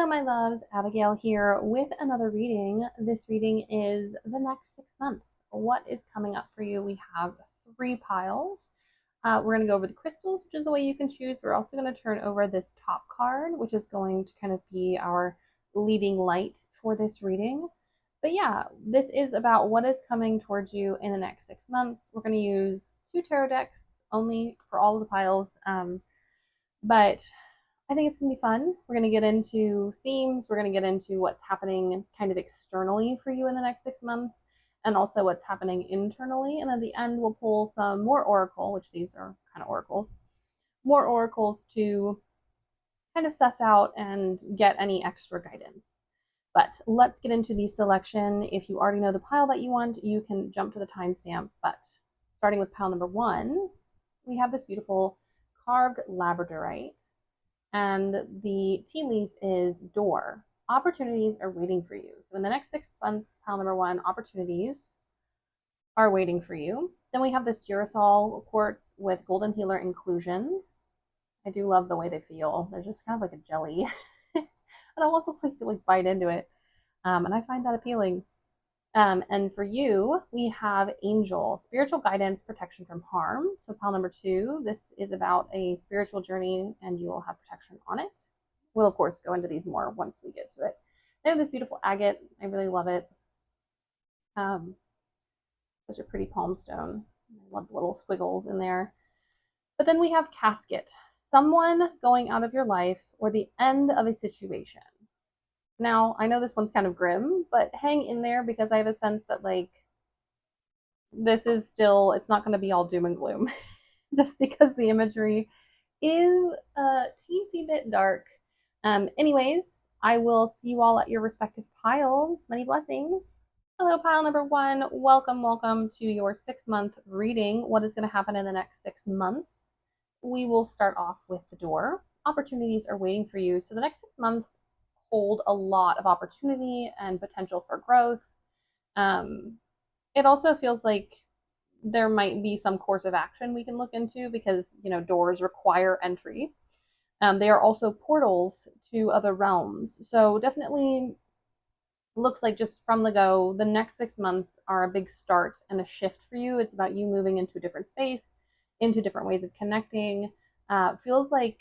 Hello, my loves. Abigail here with another reading. This reading is the next 6 months. What is coming up for you? We have 3 piles. We're going to go over the crystals, which is the way you can choose. We're also going to turn over this top card, which is going to kind of be our leading light for this reading. But yeah, this is about what is coming towards you in the next 6 months. We're going to use 2 tarot decks only for all of the piles. But I think it's going to be fun. We're going to get into themes. We're going to get into what's happening kind of externally for you in the next 6 months and also what's happening internally. And at the end, we'll pull some more oracle, which these are kind of oracles, more oracles to kind of suss out and get any extra guidance. But let's get into the selection. If you already know the pile that you want, you can jump to the timestamps. But starting with pile number 1, we have this beautiful carved labradorite. And the tea leaf is door. Opportunities are waiting for you. So in the next 6 months, pile number 1, opportunities are waiting for you. Then we have this Girasol quartz with golden healer inclusions. I do love the way they feel. They're just kind of like a jelly. It almost looks like you could bite into it. And I find that appealing. And for you, we have angel, spiritual guidance, protection from harm. So pile number 2, this is about a spiritual journey and you will have protection on it. We'll, of course, go into these more once we get to it. They have this beautiful agate. I really love it. Such a pretty palm stone. I love the little squiggles in there. But then we have casket, someone going out of your life or the end of a situation. Now, I know this one's kind of grim, but hang in there because I have a sense that, like, this is still, it's not going to be all doom and gloom just because the imagery is a teensy bit dark. Anyways, I will see you all at your respective piles. Many blessings. Hello, pile number 1. Welcome to your 6-month reading. What is going to happen in the next 6 months? We will start off with the door. Opportunities are waiting for you. So the next 6 months hold a lot of opportunity and potential for growth. It also feels like there might be some course of action we can look into because, you know, doors require entry. They are also portals to other realms. So definitely looks like just from the go, the next 6 months are a big start and a shift for you. It's about you moving into a different space, into different ways of connecting. Feels like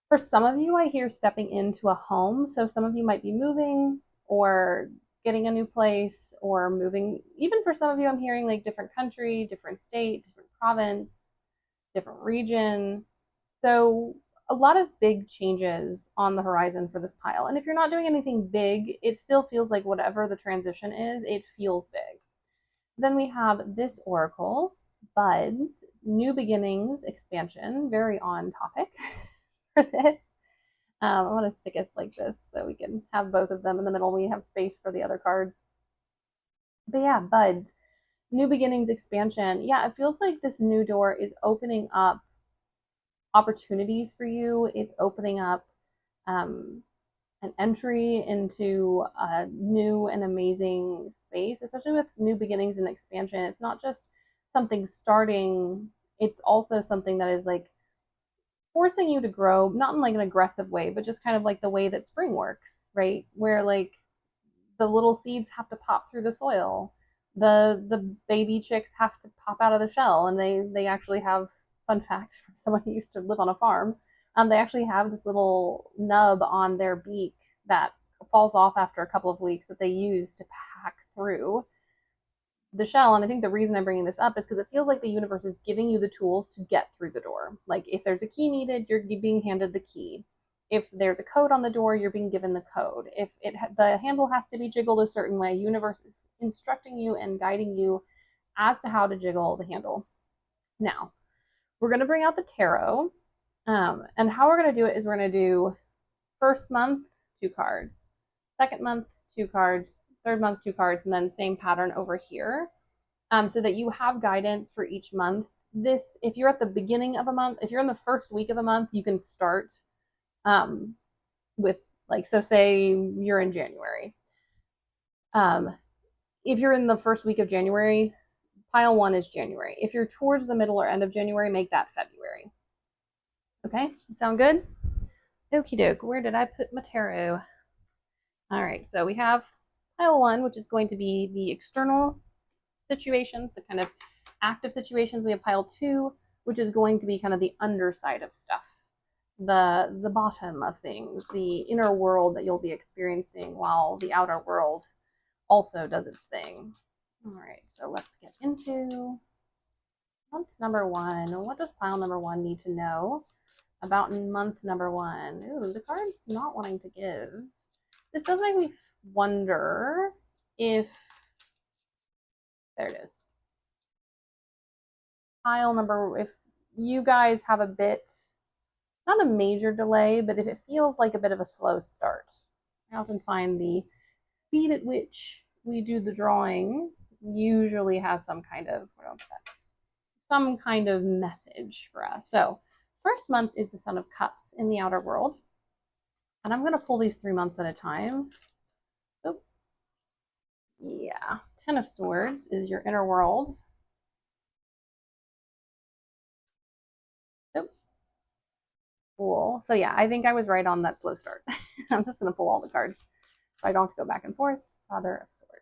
for some of you, I hear stepping into a home. So some of you might be moving or getting a new place or moving. Even for some of you, I'm hearing like different country, different state, different province, different region. So a lot of big changes on the horizon for this pile. And if you're not doing anything big, it still feels like whatever the transition is, it feels big. Then we have this oracle, buds, new beginnings, expansion, very on topic for this. I'm going to stick it like this so we can have both of them in the middle. We have space for the other cards. But yeah, buds, new beginnings, expansion. Yeah, it feels like this new door is opening up opportunities for you. It's opening up an entry into a new and amazing space, especially with new beginnings and expansion. It's not just something starting, it's also something that is like forcing you to grow, not in like an aggressive way, but just kind of like the way that spring works, right? Where like the little seeds have to pop through the soil. The baby chicks have to pop out of the shell, and they actually have, fun fact from someone who used to live on a farm, they actually have this little nub on their beak that falls off after a couple of weeks that they use to pack through the shell. And I think the reason I'm bringing this up is because it feels like the universe is giving you the tools to get through the door. Like if there's a key needed, you're being handed the key. If there's a code on the door, you're being given the code. If the handle has to be jiggled a certain way, universe is instructing you and guiding you as to how to jiggle the handle. Now, we're going to bring out the tarot. And how we're going to do it is we're going to do first month, 2 cards. Second month, 2 cards. Third month, 2 cards. And then same pattern over here. So that you have guidance for each month. This, if you're at the beginning of a month, if you're in the first week of a month, you can start with like, so say you're in January. If you're in the first week of January, pile 1 is January. If you're towards the middle or end of January, make that February. Okay, sound good? Okie doke, where did I put my tarot? All right, so we have pile one, which is going to be the external situations, the kind of active situations. We have pile two, which is going to be kind of the underside of stuff, the bottom of things, the inner world that you'll be experiencing while the outer world also does its thing. All right, so let's get into month number one. What does pile number one need to know about month number one? Ooh, the card's not wanting to give. This does make me wonder if, there it is. Pile number, if you guys have a bit, not a major delay, but if it feels like a bit of a slow start. I often find the speed at which we do the drawing usually has some kind of, some kind of message for us. So first month is the Sun of Cups in the outer world. And I'm going to pull these 3 months at a time. Oh, yeah. 10 of Swords is your inner world. Oh, cool. So yeah, I think I was right on that slow start. I'm just going to pull all the cards so I don't have to go back and forth. Father of Swords.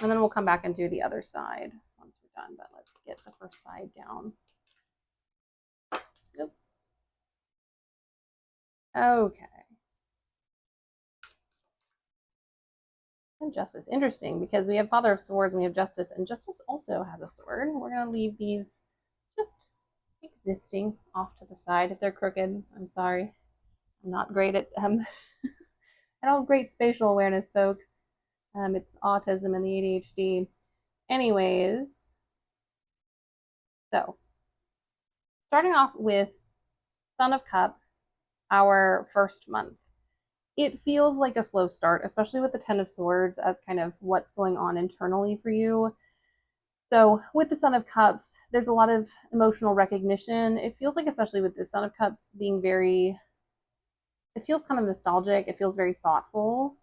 And then we'll come back and do the other side once we're done. But let's get the first side down. Yep. Okay. And Justice. Interesting, because we have Father of Swords and we have Justice, and Justice also has a sword. We're going to leave these just existing off to the side. If they're crooked, I'm sorry. I'm not great at I don't have great spatial awareness, folks. It's autism and the ADHD. Anyways, so starting off with Sun of Cups, our first month. It feels like a slow start, especially with the Ten of Swords as kind of what's going on internally for you. So with the Sun of Cups, there's a lot of emotional recognition. It feels like, especially with the Sun of Cups being very, it feels kind of nostalgic. It feels very thoughtful.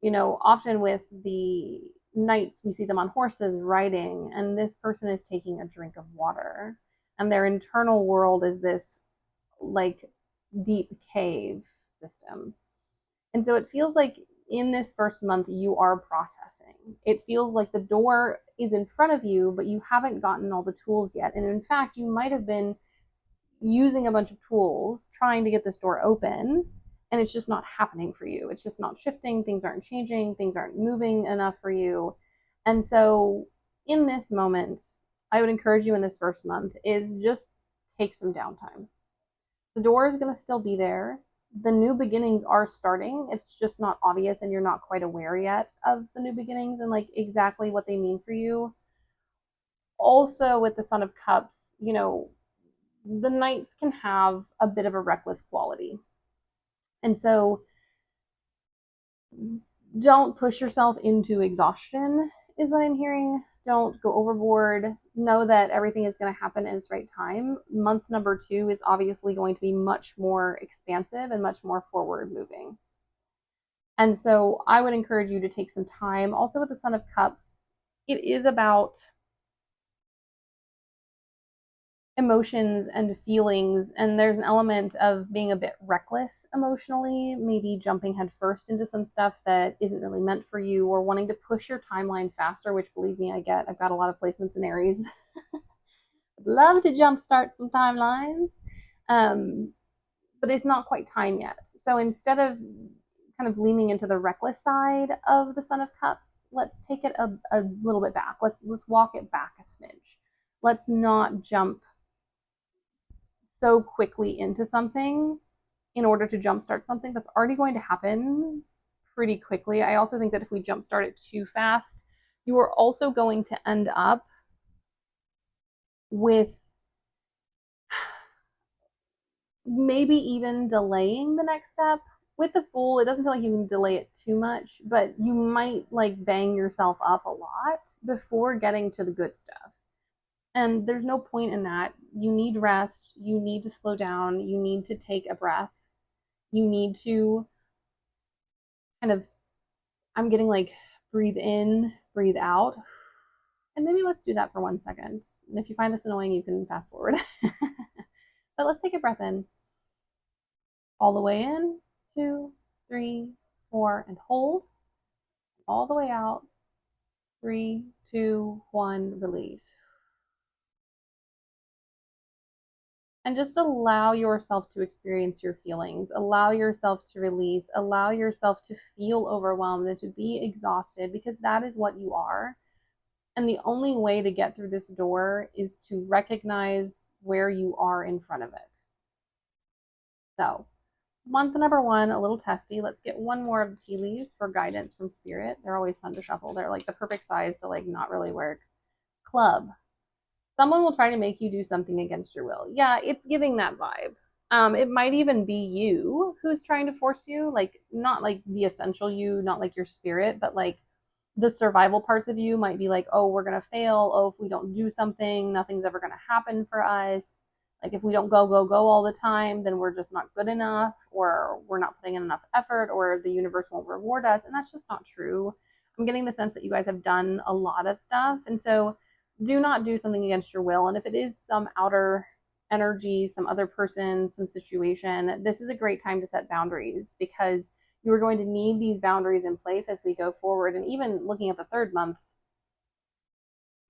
You know, often with the knights, we see them on horses riding, and this person is taking a drink of water. And their internal world is this like deep cave system. And so it feels like in this first month, you are processing. It feels like the door is in front of you, but you haven't gotten all the tools yet. And in fact, you might have been using a bunch of tools trying to get this door open, and it's just not happening for you. It's just not shifting. Things aren't changing. Things aren't moving enough for you. And so in this moment, I would encourage you in this first month is just take some downtime. The door is going to still be there. The new beginnings are starting. It's just not obvious and you're not quite aware yet of the new beginnings and like exactly what they mean for you. Also with the Sun of Cups, you know, the knights can have a bit of a reckless quality. And so don't push yourself into exhaustion is what I'm hearing. Don't go overboard. Know that everything is going to happen in its right time. Month number 2 is obviously going to be much more expansive and much more forward moving. And so I would encourage you to take some time. Also with the Sun of Cups, it is about emotions and feelings, and there's an element of being a bit reckless emotionally, maybe jumping headfirst into some stuff that isn't really meant for you, or wanting to push your timeline faster, which believe me, I get. I've got a lot of placements in Aries. I'd love to jumpstart some timelines, but it's not quite time yet. So instead of kind of leaning into the reckless side of the Sun of Cups, let's take it a little bit back. Let's walk it back a smidge. Let's not jump so quickly into something in order to jumpstart something that's already going to happen pretty quickly. I also think that if we jumpstart it too fast, you are also going to end up with maybe even delaying the next step. With the Fool, it doesn't feel like you can delay it too much, but you might like bang yourself up a lot before getting to the good stuff. And there's no point in that. You need rest. You need to slow down. You need to take a breath. You need to kind of, I'm getting like breathe in, breathe out. And maybe let's do that for 1 second. And if you find this annoying, you can fast forward. But let's take a breath in. All the way in, 2, 3, 4, and hold. All the way out, 3, 2, 1, release. And just allow yourself to experience your feelings, allow yourself to release, allow yourself to feel overwhelmed and to be exhausted, because that is what you are. And the only way to get through this door is to recognize where you are in front of it. So, month number 1, a little testy. Let's get one more of the tea leaves for guidance from spirit. They're always fun to shuffle. They're like the perfect size to like not really work. Club. Someone will try to make you do something against your will. Yeah, it's giving that vibe. It might even be you who's trying to force you, like not like the essential you, not like your spirit, but like the survival parts of you might be like, oh, we're gonna fail. Oh, if we don't do something, nothing's ever gonna happen for us. Like if we don't go all the time, then we're just not good enough, or we're not putting in enough effort, or the universe won't reward us. And that's just not true. I'm getting the sense that you guys have done a lot of stuff. And so do not do something against your will. And if it is some outer energy, some other person, some situation, this is a great time to set boundaries, because you are going to need these boundaries in place as we go forward. And even looking at the 3rd month,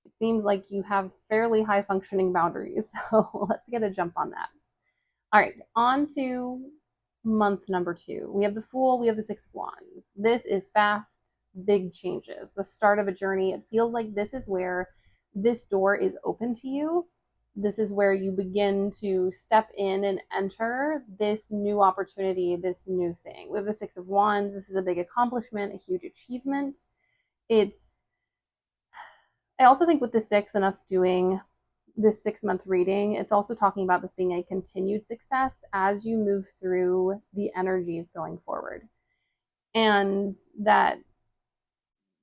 it seems like you have fairly high functioning boundaries. So let's get a jump on that. All right, on to month number 2. We have the Fool, we have the 6 of Wands. This is fast, big changes, the start of a journey. It feels like this is where this door is open to you. This is where you begin to step in and enter this new opportunity, this new thing. We have the 6 of Wands. This is a big accomplishment, a huge achievement. I also think with the 6 and us doing this 6-month reading, it's also talking about this being a continued success as you move through the energies going forward. And that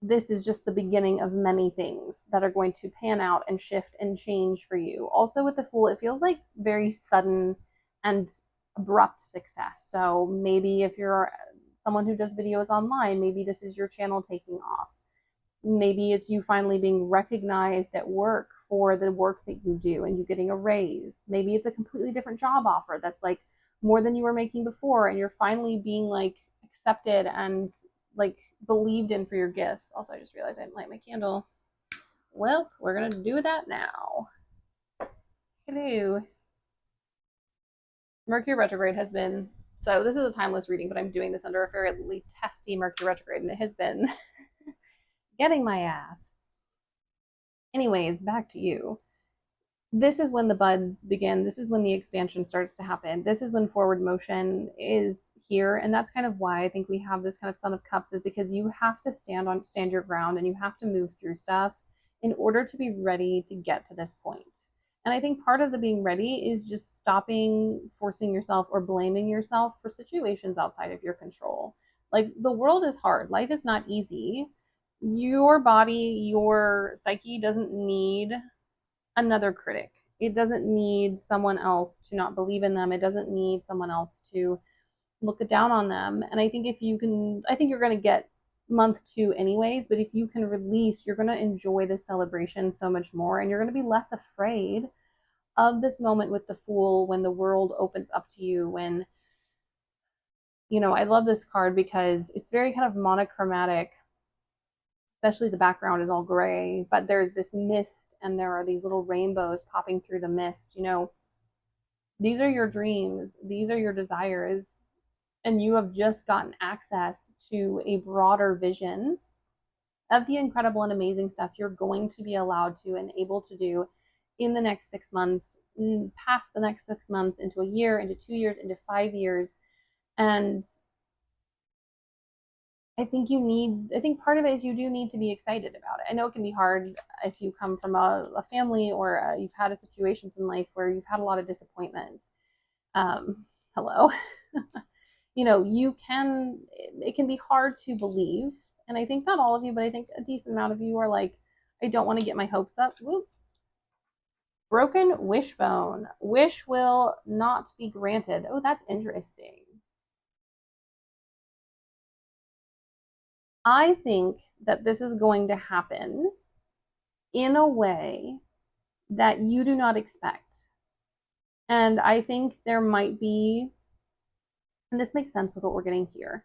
this is just the beginning of many things that are going to pan out and shift and change for you. Also with the Fool, it feels like very sudden and abrupt success. So maybe if you're someone who does videos online, maybe this is your channel taking off. Maybe it's you finally being recognized at work for the work that you do and you getting a raise. Maybe it's a completely different job offer that's like more than you were making before, and you're finally being like accepted and like believed in for your gifts. Also, I just realized I didn't light my candle. Well, we're gonna do that now. Hello. Mercury retrograde has been, so this is a timeless reading, but I'm doing this under a fairly testy Mercury retrograde, and it has been getting my ass. Anyways, back to you. This is when the buds begin. This is when the expansion starts to happen. This is when forward motion is here. And that's kind of why I think we have this kind of Son of Cups, is because you have to stand your ground, and you have to move through stuff in order to be ready to get to this point. And I think part of the being ready is just stopping forcing yourself or blaming yourself for situations outside of your control. Like the world is hard. Life is not easy. Your body, your psyche doesn't need another critic. It doesn't need someone else to not believe in them. It doesn't need someone else to look down on them. And I think if you can, I think you're going to get month 2 anyways, but if you can release, you're going to enjoy this celebration so much more, and you're going to be less afraid of this moment with the Fool when the world opens up to you. When, I love this card because it's very kind of monochromatic, especially the background is all gray, but there's this mist and there are these little rainbows popping through the mist. These are your dreams, these are your desires, and you have just gotten access to a broader vision of the incredible and amazing stuff you're going to be allowed to and able to do in the next 6 months, past the next 6 months, into a year, into 2 years, into 5 years. And I think part of it is you do need to be excited about it. I know it can be hard if you come from a family, or you've had situations in life where you've had a lot of disappointments. Hello. It can be hard to believe. And I think not all of you, but I think a decent amount of you are like, I don't want to get my hopes up. Whoop. Broken wishbone. Wish will not be granted. Oh, that's interesting. I think that this is going to happen in a way that you do not expect. And I think there might be And this makes sense with what we're getting here.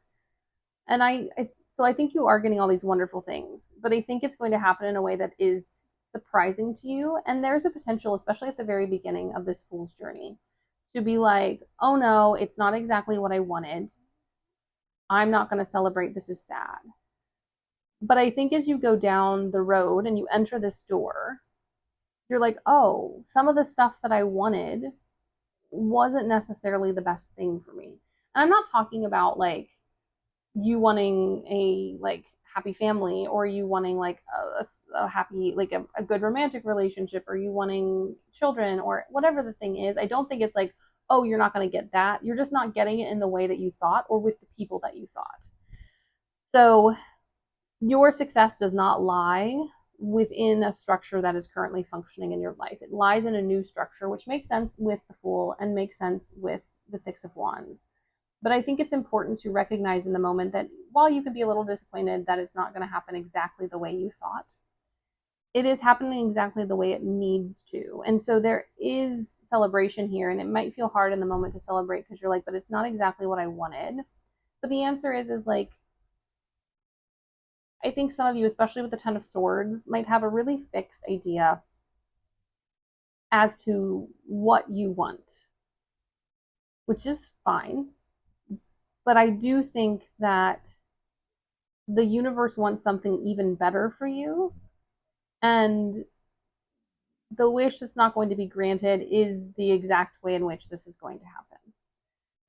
And so I think you are getting all these wonderful things, but I think it's going to happen in a way that is surprising to you. And there's a potential, especially at the very beginning of this fool's journey, to be like, oh no, it's not exactly what I wanted. I'm not going to celebrate. This is sad. But I think as you go down the road and you enter this door, you're like, oh, some of the stuff that I wanted wasn't necessarily the best thing for me. And I'm not talking about like you wanting a like happy family, or you wanting like a happy like a good romantic relationship, or you wanting children, or whatever the thing is. I don't think it's like, oh, you're not going to get that. You're just not getting it in the way that you thought or with the people that you thought. So your success does not lie within a structure that is currently functioning in your life. It lies in a new structure, which makes sense with the Fool and makes sense with the Six of Wands. But I think it's important to recognize in the moment that while you can be a little disappointed that it's not going to happen exactly the way you thought, it is happening exactly the way it needs to. And so there is celebration here, and it might feel hard in the moment to celebrate because you're like, but it's not exactly what I wanted. But the answer is like, I think some of you, especially with the Ten of Swords, might have a really fixed idea as to what you want, which is fine. But I do think that the universe wants something even better for you. And the wish that's not going to be granted is the exact way in which this is going to happen.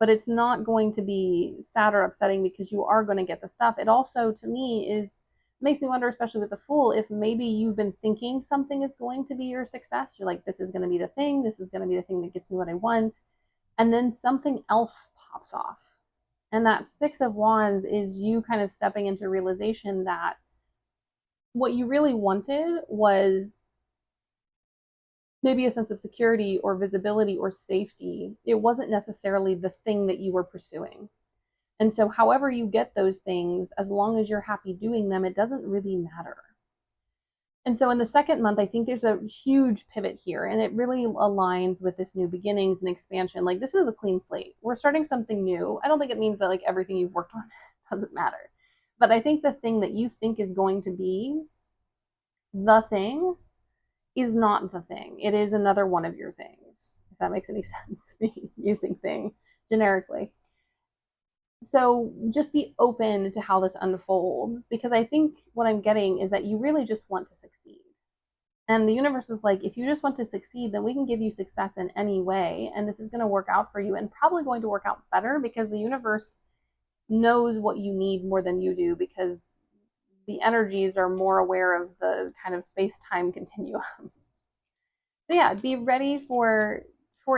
But it's not going to be sad or upsetting because you are going to get the stuff. It also, to me, makes me wonder, especially with the Fool, if maybe you've been thinking something is going to be your success. You're like, this is going to be the thing. This is going to be the thing that gets me what I want. And then something else pops off. And that Six of Wands is you kind of stepping into realization that what you really wanted was maybe a sense of security or visibility or safety. It wasn't necessarily the thing that you were pursuing. And so, however you get those things, as long as you're happy doing them, it doesn't really matter. And so, in the second month, I think there's a huge pivot here, and it really aligns with this new beginnings and expansion. Like, this is a clean slate. We're starting something new. I don't think it means that like everything you've worked on doesn't matter. But I think the thing that you think is going to be the thing is not the thing. It is another one of your things, if that makes any sense, using thing generically. So just be open to how this unfolds, because I think what I'm getting is that you really just want to succeed. And the universe is like, if you just want to succeed, then we can give you success in any way. And this is going to work out for you, and probably going to work out better because the universe knows what you need more than you do, because the energies are more aware of the kind of space-time continuum. So yeah, be ready for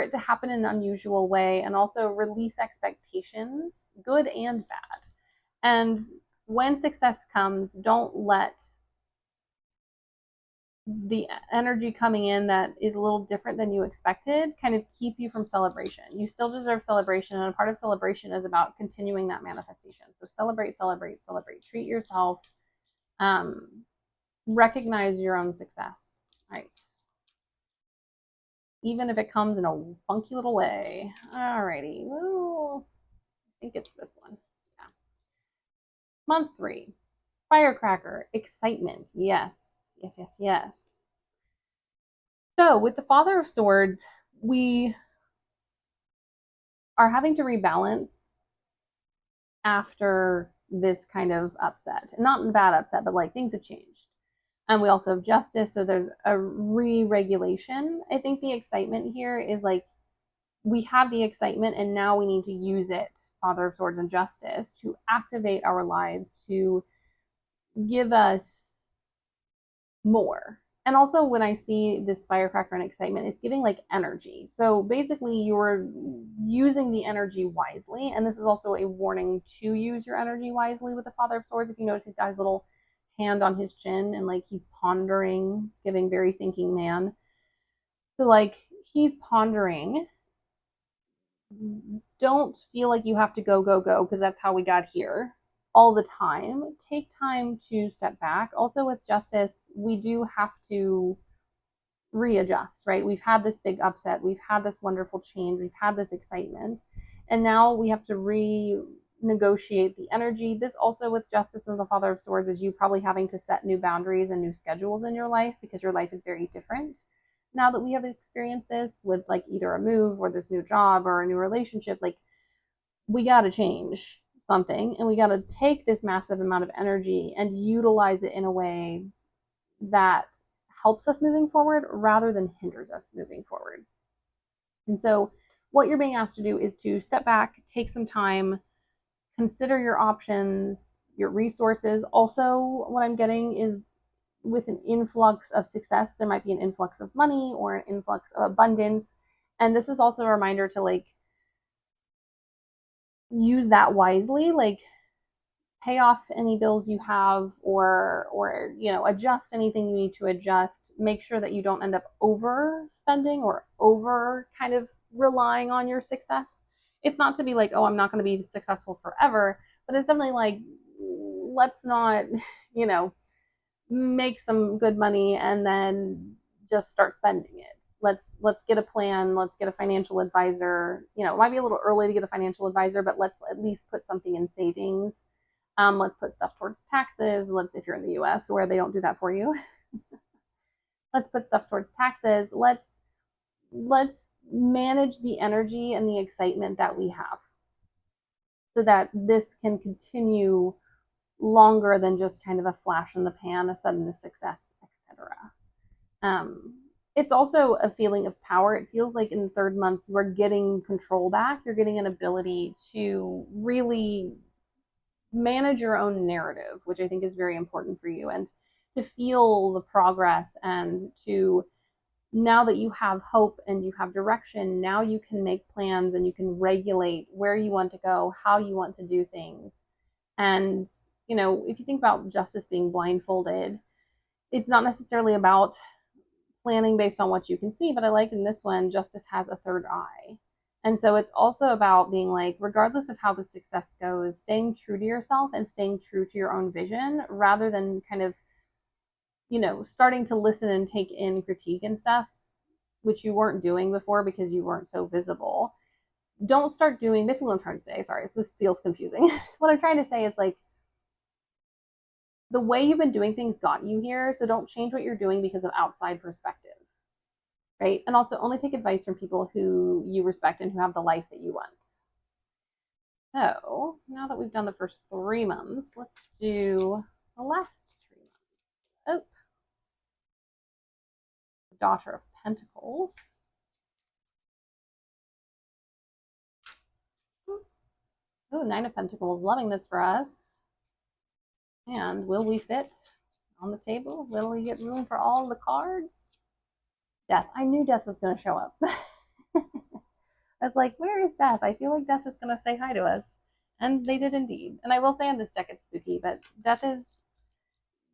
it to happen in an unusual way, and also release expectations, good and bad. And when success comes, don't let the energy coming in that is a little different than you expected kind of keep you from celebration. You still deserve celebration, and a part of celebration is about continuing that manifestation. So celebrate, celebrate, celebrate. Treat yourself. Recognize your own success. All right. Even if it comes in a funky little way. Alrighty. Ooh, I think it's this one. Yeah. Month 3. Firecracker. Excitement. Yes. Yes, yes, yes. So with the Father of Swords, we are having to rebalance after this kind of upset. Not a bad upset, but like things have changed. And we also have Justice, so there's a re-regulation. I think the excitement here is like, we have the excitement and now we need to use it, Father of Swords and Justice, to activate our lives, to give us more. And also when I see this firecracker and excitement, it's giving like energy. So basically you're using the energy wisely. And this is also a warning to use your energy wisely with the Father of Swords. If you notice, he's got his little hand on his chin and like he's pondering. It's giving very thinking man. So like he's pondering. Don't feel like you have to go, go, go, because that's how we got here all the time. Take time to step back. Also with Justice, we do have to readjust, right? We've had this big upset. We've had this wonderful change. We've had this excitement. And now we have to renegotiate the energy. This also with Justice and the Father of Swords is you probably having to set new boundaries and new schedules in your life because your life is very different. Now that we have experienced this with like either a move or this new job or a new relationship, like we got to change something and we got to take this massive amount of energy and utilize it in a way that helps us moving forward rather than hinders us moving forward. And so, what you're being asked to do is to step back, take some time, consider your options, your resources. Also, what I'm getting is with an influx of success, there might be an influx of money or an influx of abundance. And this is also a reminder to like use that wisely, like pay off any bills you have or adjust anything you need to adjust. Make sure that you don't end up overspending or over kind of relying on your success. It's not to be like, oh, I'm not going to be successful forever, but it's definitely like, let's not, you know, make some good money and then just start spending it. Let's get a plan. Let's get a financial advisor. It might be a little early to get a financial advisor, but let's at least put something in savings. Let's put stuff towards taxes. If you're in the US where they don't do that for you, let's put stuff towards taxes. Let's manage the energy and the excitement that we have so that this can continue longer than just kind of a flash in the pan, a sudden success, etc. It's also a feeling of power. It feels like in the third month, you are getting control back. You're getting an ability to really manage your own narrative, which I think is very important for you, and to feel the progress and to now that you have hope and you have direction, now you can make plans and you can regulate where you want to go, how you want to do things. And, if you think about justice being blindfolded, it's not necessarily about planning based on what you can see, but I like in this one, justice has a third eye. And so it's also about being like, regardless of how the success goes, staying true to yourself and staying true to your own vision rather than kind of, starting to listen and take in critique and stuff, which you weren't doing before because you weren't so visible. Don't start doing, basically what I'm trying to say, sorry, this feels confusing. What I'm trying to say is like, the way you've been doing things got you here, so don't change what you're doing because of outside perspective, right? And also only take advice from people who you respect and who have the life that you want. So now that we've done the first 3 months, let's do the last 3 months. Oh, Daughter of Pentacles. Oh, Nine of Pentacles, loving this for us. And will we fit on the table? Will we get room for all the cards? Death. I knew death was going to show up. I was like, where is death? I feel like death is going to say hi to us. And they did indeed. And I will say on this deck it's spooky, but death is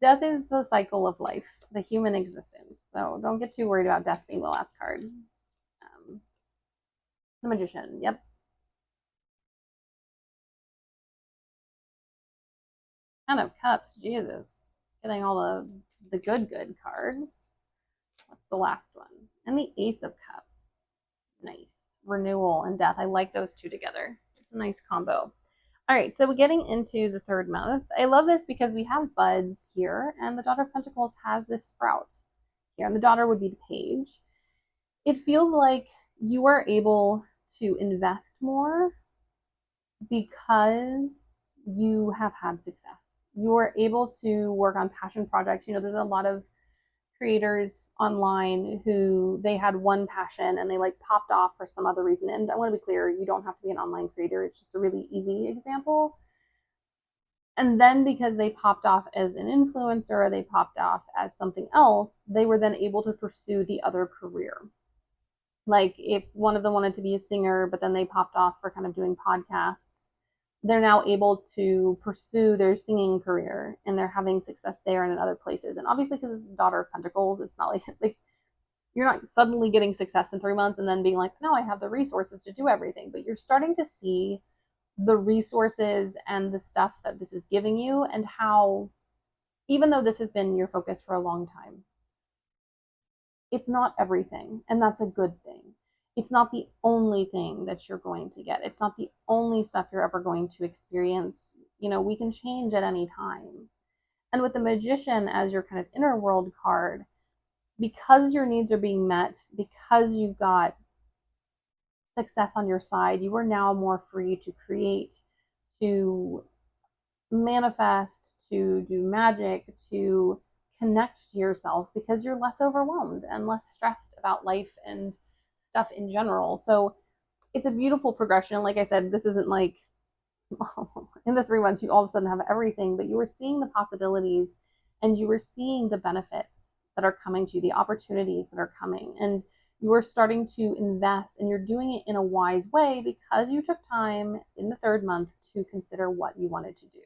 the cycle of life, the human existence. So don't get too worried about death being the last card. The Magician. Yep. Ten of Cups. Jesus. Getting all the good cards. What's the last one? And the Ace of Cups. Nice. Renewal and death. I like those two together. It's a nice combo. All right, so we're getting into the third month. I love this because we have buds here, and the Daughter of Pentacles has this sprout here, and the daughter would be the page. It feels like you are able to invest more because you have had success. You are able to work on passion projects. There's a lot of creators online who they had one passion and they like popped off for some other reason. And I want to be clear, you don't have to be an online creator. It's just a really easy example. And then because they popped off as an influencer or they popped off as something else, they were then able to pursue the other career. Like if one of them wanted to be a singer, but then they popped off for kind of doing podcasts, they're now able to pursue their singing career and they're having success there and in other places. And obviously because it's a Daughter of Pentacles, it's not like you're not suddenly getting success in 3 months and then being like, no, I have the resources to do everything. But you're starting to see the resources and the stuff that this is giving you and how, even though this has been your focus for a long time, it's not everything. And that's a good thing. It's not the only thing that you're going to get. It's not the only stuff you're ever going to experience. We can change at any time. And with the Magician as your kind of inner world card, because your needs are being met, because you've got success on your side, you are now more free to create, to manifest, to do magic, to connect to yourself because you're less overwhelmed and less stressed about life and stuff in general. So it's a beautiful progression. Like I said, this isn't like in the 3 months you all of a sudden have everything, but you are seeing the possibilities and you are seeing the benefits that are coming to you, the opportunities that are coming, and you are starting to invest, and you're doing it in a wise way because you took time in the 3rd month to consider what you wanted to do.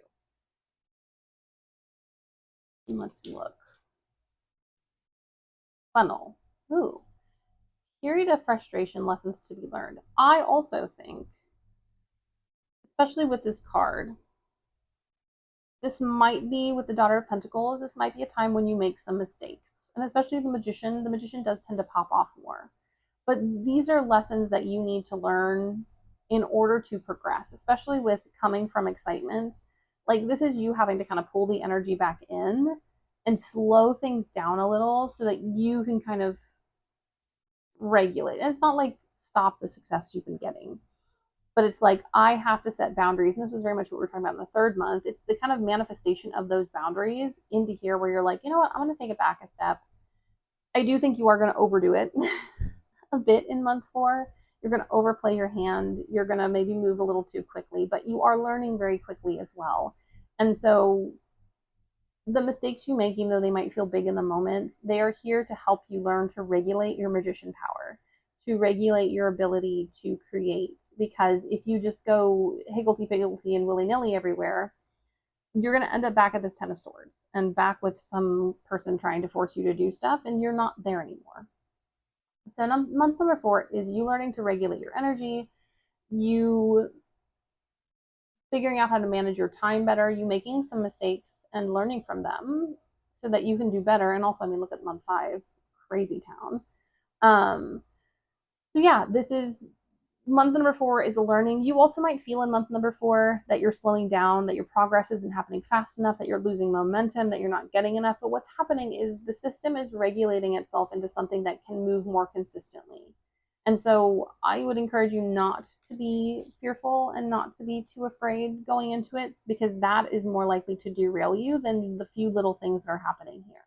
Let's look. Funnel. Ooh. Period of frustration, lessons to be learned. I also think, especially with this card, this might be with the Daughter of Pentacles, this might be a time when you make some mistakes. And especially the Magician does tend to pop off more. But these are lessons that you need to learn in order to progress, especially with coming from excitement. Like, this is you having to kind of pull the energy back in and slow things down a little so that you can kind of regulate. And it's not like stop the success you've been getting, but it's like I have to set boundaries. And this was very much what we were talking about in the 3rd month. It's the kind of manifestation of those boundaries into here where you're like, you know what, I'm going to take it back a step. I do think you are going to overdo it a bit in month 4. You're going to overplay your hand. You're going to maybe move a little too quickly, but you are learning very quickly as well. And so the mistakes you make, even though they might feel big in the moment, they are here to help you learn to regulate your magician power, to regulate your ability to create. Because if you just go higgledy-piggledy and willy-nilly everywhere, you're going to end up back at this 10 of Swords and back with some person trying to force you to do stuff, and you're not there anymore. So month number 4 is you learning to regulate your energy, you figuring out how to manage your time better, you making some mistakes and learning from them so that you can do better. And also, I mean, look at month 5, crazy town. So yeah, this is month number 4 is a learning. You also might feel in month number 4 that you're slowing down, that your progress isn't happening fast enough, that you're losing momentum, that you're not getting enough. But what's happening is the system is regulating itself into something that can move more consistently. And so I would encourage you not to be fearful and not to be too afraid going into it, because that is more likely to derail you than the few little things that are happening here.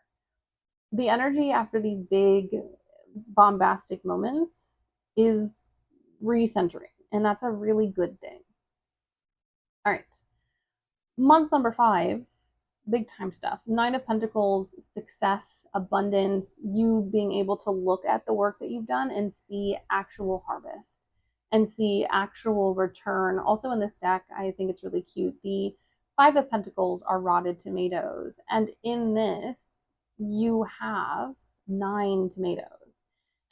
The energy after these big bombastic moments is recentering, and that's a really good thing. All right. Month number 5, big time stuff. 9 of Pentacles, success, abundance, you being able to look at the work that you've done and see actual harvest and see actual return. Also in this deck, I think it's really cute. The 5 of Pentacles are rotted tomatoes. And in this, you have 9 tomatoes.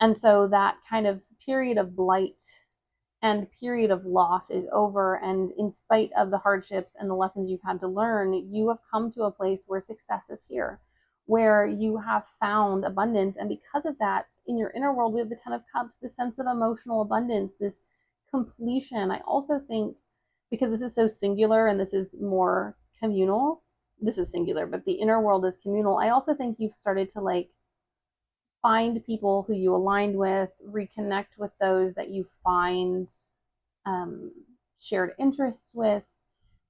And so that kind of period of blight and period of loss is over, and in spite of the hardships and the lessons you've had to learn, you have come to a place where success is here, where you have found abundance. And because of that, in your inner world, we have the 10 of Cups, this sense of emotional abundance, this completion. I also think, because this is so singular and this is more communal, this is singular, but the inner world is communal. I also think you've started to like find people who you aligned with, reconnect with those that you find shared interests with.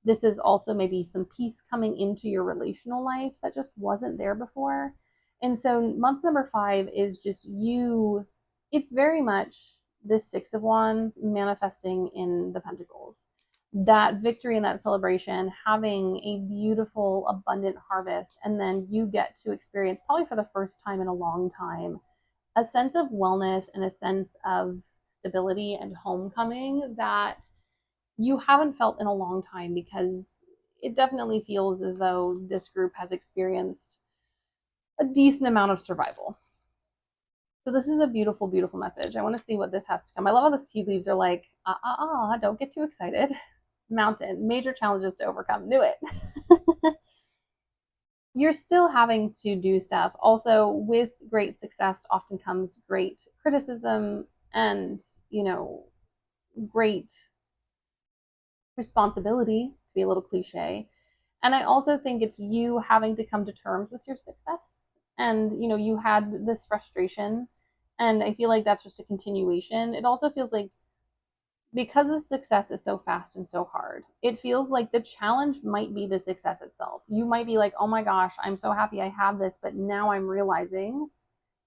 This is also maybe some peace coming into your relational life that just wasn't there before. And so month number 5 is just you, it's very much this 6 of Wands manifesting in the Pentacles. That victory and that celebration, having a beautiful, abundant harvest, and then you get to experience, probably for the first time in a long time, a sense of wellness and a sense of stability and homecoming that you haven't felt in a long time, because it definitely feels as though this group has experienced a decent amount of survival. So this is a beautiful, beautiful message. I want to see what this has to come. I love how the tea leaves are like, don't get too excited. Mountain, major challenges to overcome. Knew it. You're still having to do stuff. Also, with great success often comes great criticism, and, you know, great responsibility, to be a little cliche. And I also think it's you having to come to terms with your success. And, you know, you had this frustration, and I feel like that's just a continuation. It also feels like because the success is so fast and so hard, it feels like the challenge might be the success itself. You might be like, oh my gosh, I'm so happy I have this, but now I'm realizing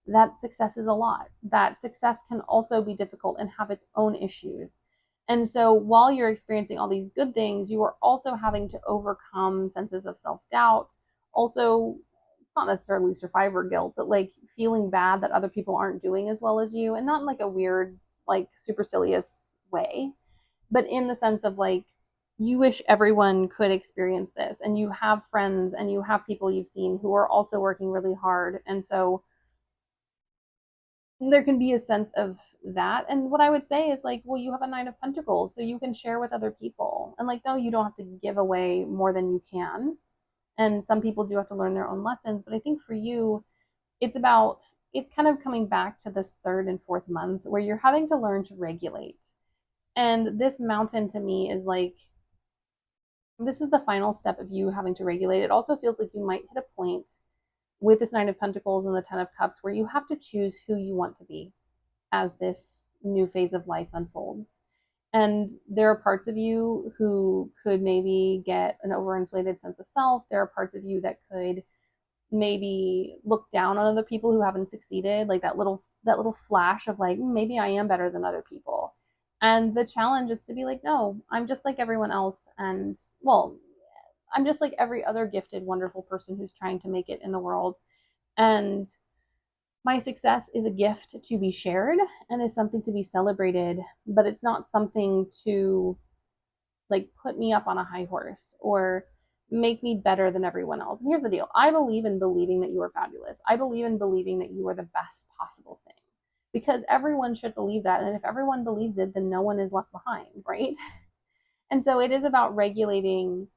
that success is a lot. That success can also be difficult and have its own issues. And so while you're experiencing all these good things, you are also having to overcome senses of self doubt. Also, it's not necessarily survivor guilt, but like feeling bad that other people aren't doing as well as you, and not in like a weird, like supercilious way, but in the sense of like, you wish everyone could experience this, and you have friends and you have people you've seen who are also working really hard. And so there can be a sense of that. And what I would say is like, well, you have a Nine of Pentacles, so you can share with other people. And like, no, you don't have to give away more than you can. And some people do have to learn their own lessons. But I think for you, it's about, it's kind of coming back to this third and fourth month where you're having to learn to regulate. And this mountain to me is like, this is the final step of you having to regulate. It also feels like you might hit a point with this Nine of Pentacles and the Ten of Cups where you have to choose who you want to be as this new phase of life unfolds. And there are parts of you who could maybe get an overinflated sense of self. There are parts of you that could maybe look down on other people who haven't succeeded, like that little flash of like, maybe I am better than other people. And the challenge is to be like, no, I'm just like everyone else. And well, I'm just like every other gifted, wonderful person who's trying to make it in the world. And my success is a gift to be shared and is something to be celebrated, but it's not something to like put me up on a high horse or make me better than everyone else. And here's the deal. I believe in believing that you are fabulous. I believe in believing that you are the best possible thing, because everyone should believe that. And if everyone believes it, then no one is left behind, right? And so it is about regulating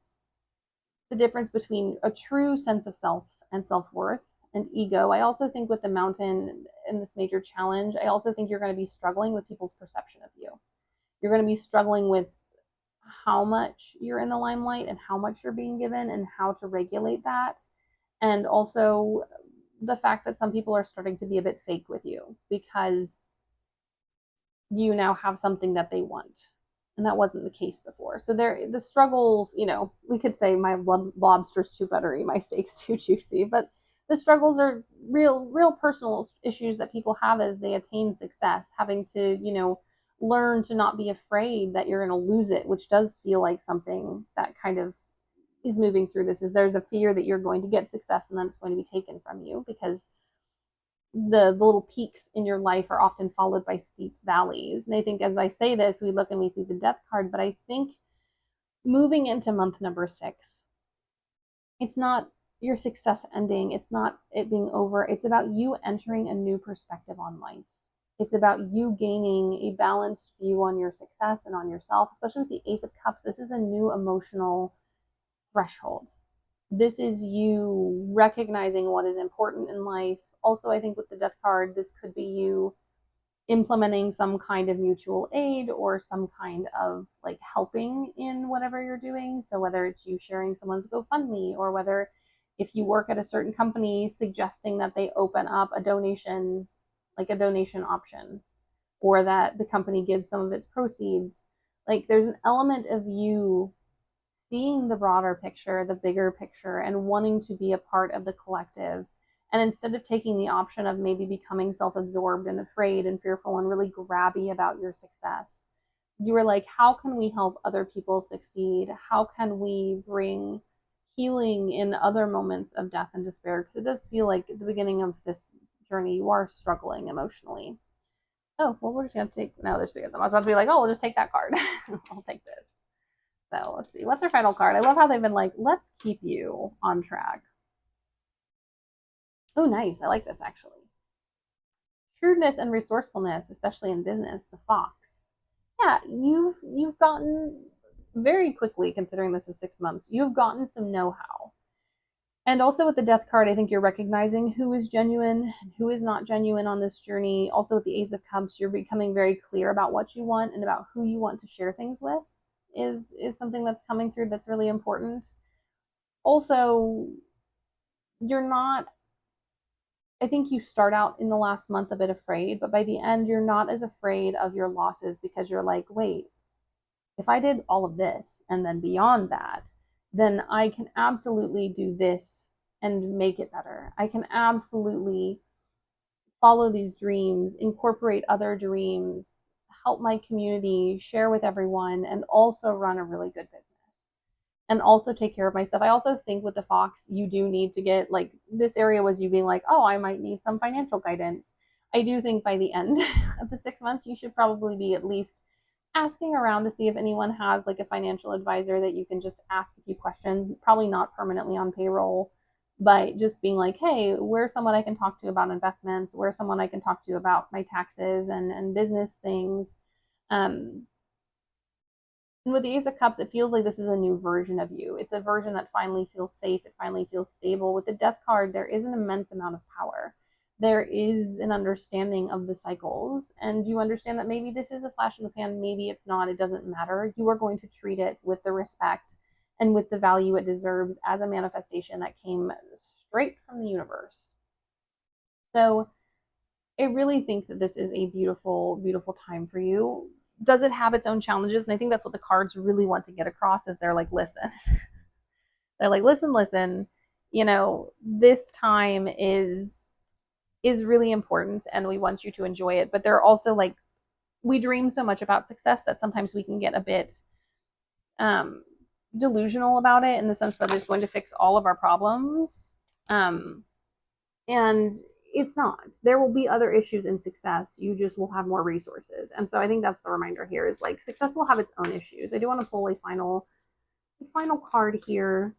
the difference between a true sense of self and self-worth and ego. I also think with the mountain and this major challenge, I also think you're going to be struggling with people's perception of you. You're going to be struggling with how much you're in the limelight and how much you're being given and how to regulate that. And also the fact that some people are starting to be a bit fake with you because you now have something that they want. And that wasn't the case before. So the struggles, you know, we could say my lobster's too buttery, my steak's too juicy, but the struggles are real personal issues that people have as they attain success, having to, you know, learn to not be afraid that you're going to lose it, which does feel like something that kind of is moving through this. Is there's a fear that you're going to get success and then it's going to be taken from you, because the little peaks in your life are often followed by steep valleys. And I think as I say this, we look and we see the death card, but I think moving into month number 6, it's not your success ending, it's not it being over. It's about you entering a new perspective on life. It's about you gaining a balanced view on your success and on yourself, especially with the Ace of Cups. This is a new emotional threshold. This is you recognizing what is important in life. Also, I think with the Death card, this could be you implementing some kind of mutual aid or some kind of like helping in whatever you're doing. So whether it's you sharing someone's GoFundMe, or whether if you work at a certain company, suggesting that they open up a donation, like a donation option, or that the company gives some of its proceeds. Like there's an element of you seeing the broader picture, the bigger picture, and wanting to be a part of the collective. And instead of taking the option of maybe becoming self absorbed and afraid and fearful and really grabby about your success, you were like, how can we help other people succeed? How can we bring healing in other moments of death and despair? Because it does feel like at the beginning of this journey, you are struggling emotionally. Oh, well, we're just going to take, no, there's 3 of them. I was about to be like, oh, we'll just take that card. I'll take this. So let's see, what's our final card? I love how they've been like, let's keep you on track. Oh, nice. I like this actually. Shrewdness and resourcefulness, especially in business, the fox. Yeah, you've gotten very quickly, considering this is 6 months, you've gotten some know-how. And also with the death card, I think you're recognizing who is genuine and who is not genuine on this journey. Also with the Ace of Cups, you're becoming very clear about what you want and about who you want to share things with is something that's coming through that's really important. Also, you're not, I think you start out in the last month a bit afraid, but by the end you're not as afraid of your losses because you're like, wait, if I did all of this and then beyond that, then I can absolutely do this and make it better. I can absolutely follow these dreams, incorporate other dreams, help my community, share with everyone, and also run a really good business. And also take care of my stuff. I also think with the Fox, you do need to get like this area was you being like, oh, I might need some financial guidance. I do think by the end of the 6 months, you should probably be at least asking around to see if anyone has like a financial advisor that you can just ask a few questions, probably not permanently on payroll, but just being like, hey, where's someone I can talk to about investments? Where's someone I can talk to about my taxes and business things? Um, and with the Ace of Cups, it feels like this is a new version of you. It's a version that finally feels safe. It finally feels stable. With the Death card, there is an immense amount of power. There is an understanding of the cycles, and you understand that maybe this is a flash in the pan, maybe it's not. It doesn't matter. You are going to treat it with the respect and with the value it deserves as a manifestation that came straight from the universe. So I really think that this is a beautiful, beautiful time for you. Does it have its own challenges? And I think that's what the cards really want to get across is they're like, listen, they're like, listen, listen, this time is really important and we want you to enjoy it. But they're also like, we dream so much about success that sometimes we can get a bit um, delusional about it in the sense that it's going to fix all of our problems. Um, and it's not. There will be other issues in success. You just will have more resources. And so I think that's the reminder here is like success will have its own issues. I do want to pull a final card here.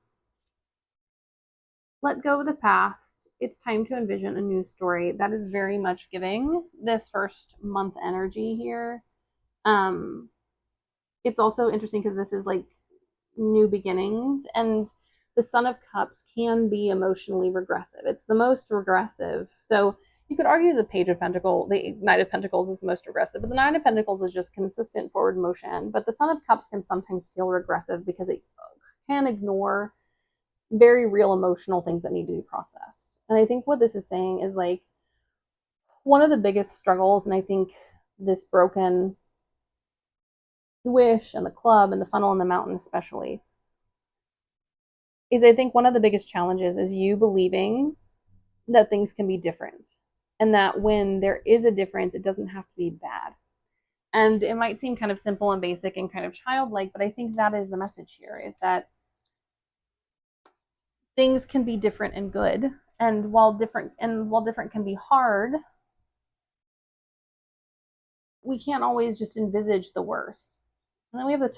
Let go of the past. It's time to envision a new story. That is very much giving this first month energy here. Um, it's also interesting because this is like new beginnings, and the Son of Cups can be emotionally regressive. It's the most regressive. So you could argue the Page of Pentacles, the Knight of Pentacles is the most regressive, but the Nine of Pentacles is just consistent forward motion. But the Son of Cups can sometimes feel regressive because it can ignore very real emotional things that need to be processed. And I think what this is saying is like one of the biggest struggles, and I think this broken wish and the club and the funnel and the mountain especially, is I think one of the biggest challenges is you believing that things can be different and that when there is a difference, it doesn't have to be bad. And it might seem kind of simple and basic and kind of childlike, but I think that is the message here is that things can be different and good. And while different can be hard, we can't always just envisage the worst. And then we have as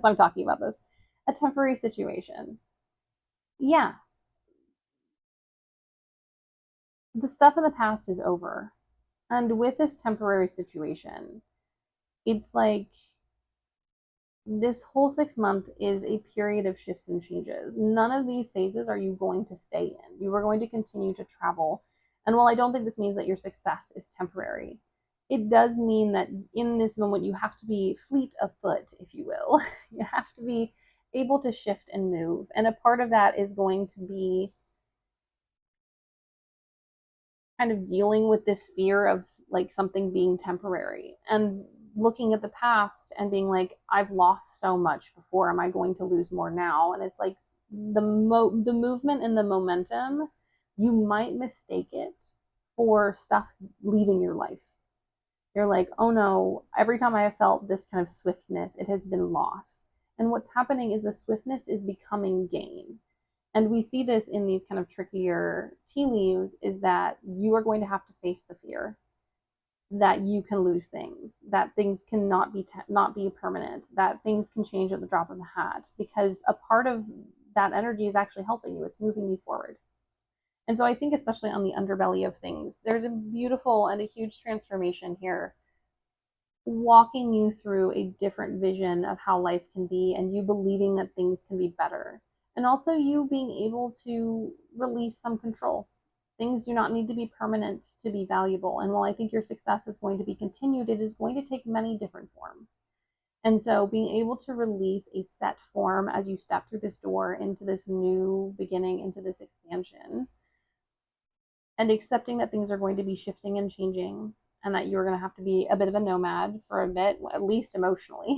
I'm talking about this, a temporary situation. Yeah, the stuff in the past is over. And with this temporary situation, it's like this whole 6 month is a period of shifts and changes. None of these phases are you going to stay in. You are going to continue to travel. And while I don't think this means that your success is temporary, it does mean that in this moment you have to be fleet of foot, if you will. You have to be able to shift and move. And a part of that is going to be kind of dealing with this fear of like something being temporary and looking at the past and being like, I've lost so much before. Am I going to lose more now? And it's like the movement and the momentum, you might mistake it for stuff leaving your life. You're like, oh no, every time I have felt this kind of swiftness, it has been loss. And what's happening is the swiftness is becoming gain. And we see this in these kind of trickier tea leaves is that you are going to have to face the fear that you can lose things, that things cannot be not be permanent, that things can change at the drop of the hat, because a part of that energy is actually helping you. It's moving you forward. And so I think especially on the underbelly of things, there's a beautiful and a huge transformation here, walking you through a different vision of how life can be and you believing that things can be better. And also you being able to release some control. Things do not need to be permanent to be valuable. And while I think your success is going to be continued, it is going to take many different forms. And so being able to release a set form as you step through this door into this new beginning, into this expansion, and accepting that things are going to be shifting and changing, and that you're going to have to be a bit of a nomad for a bit, at least emotionally,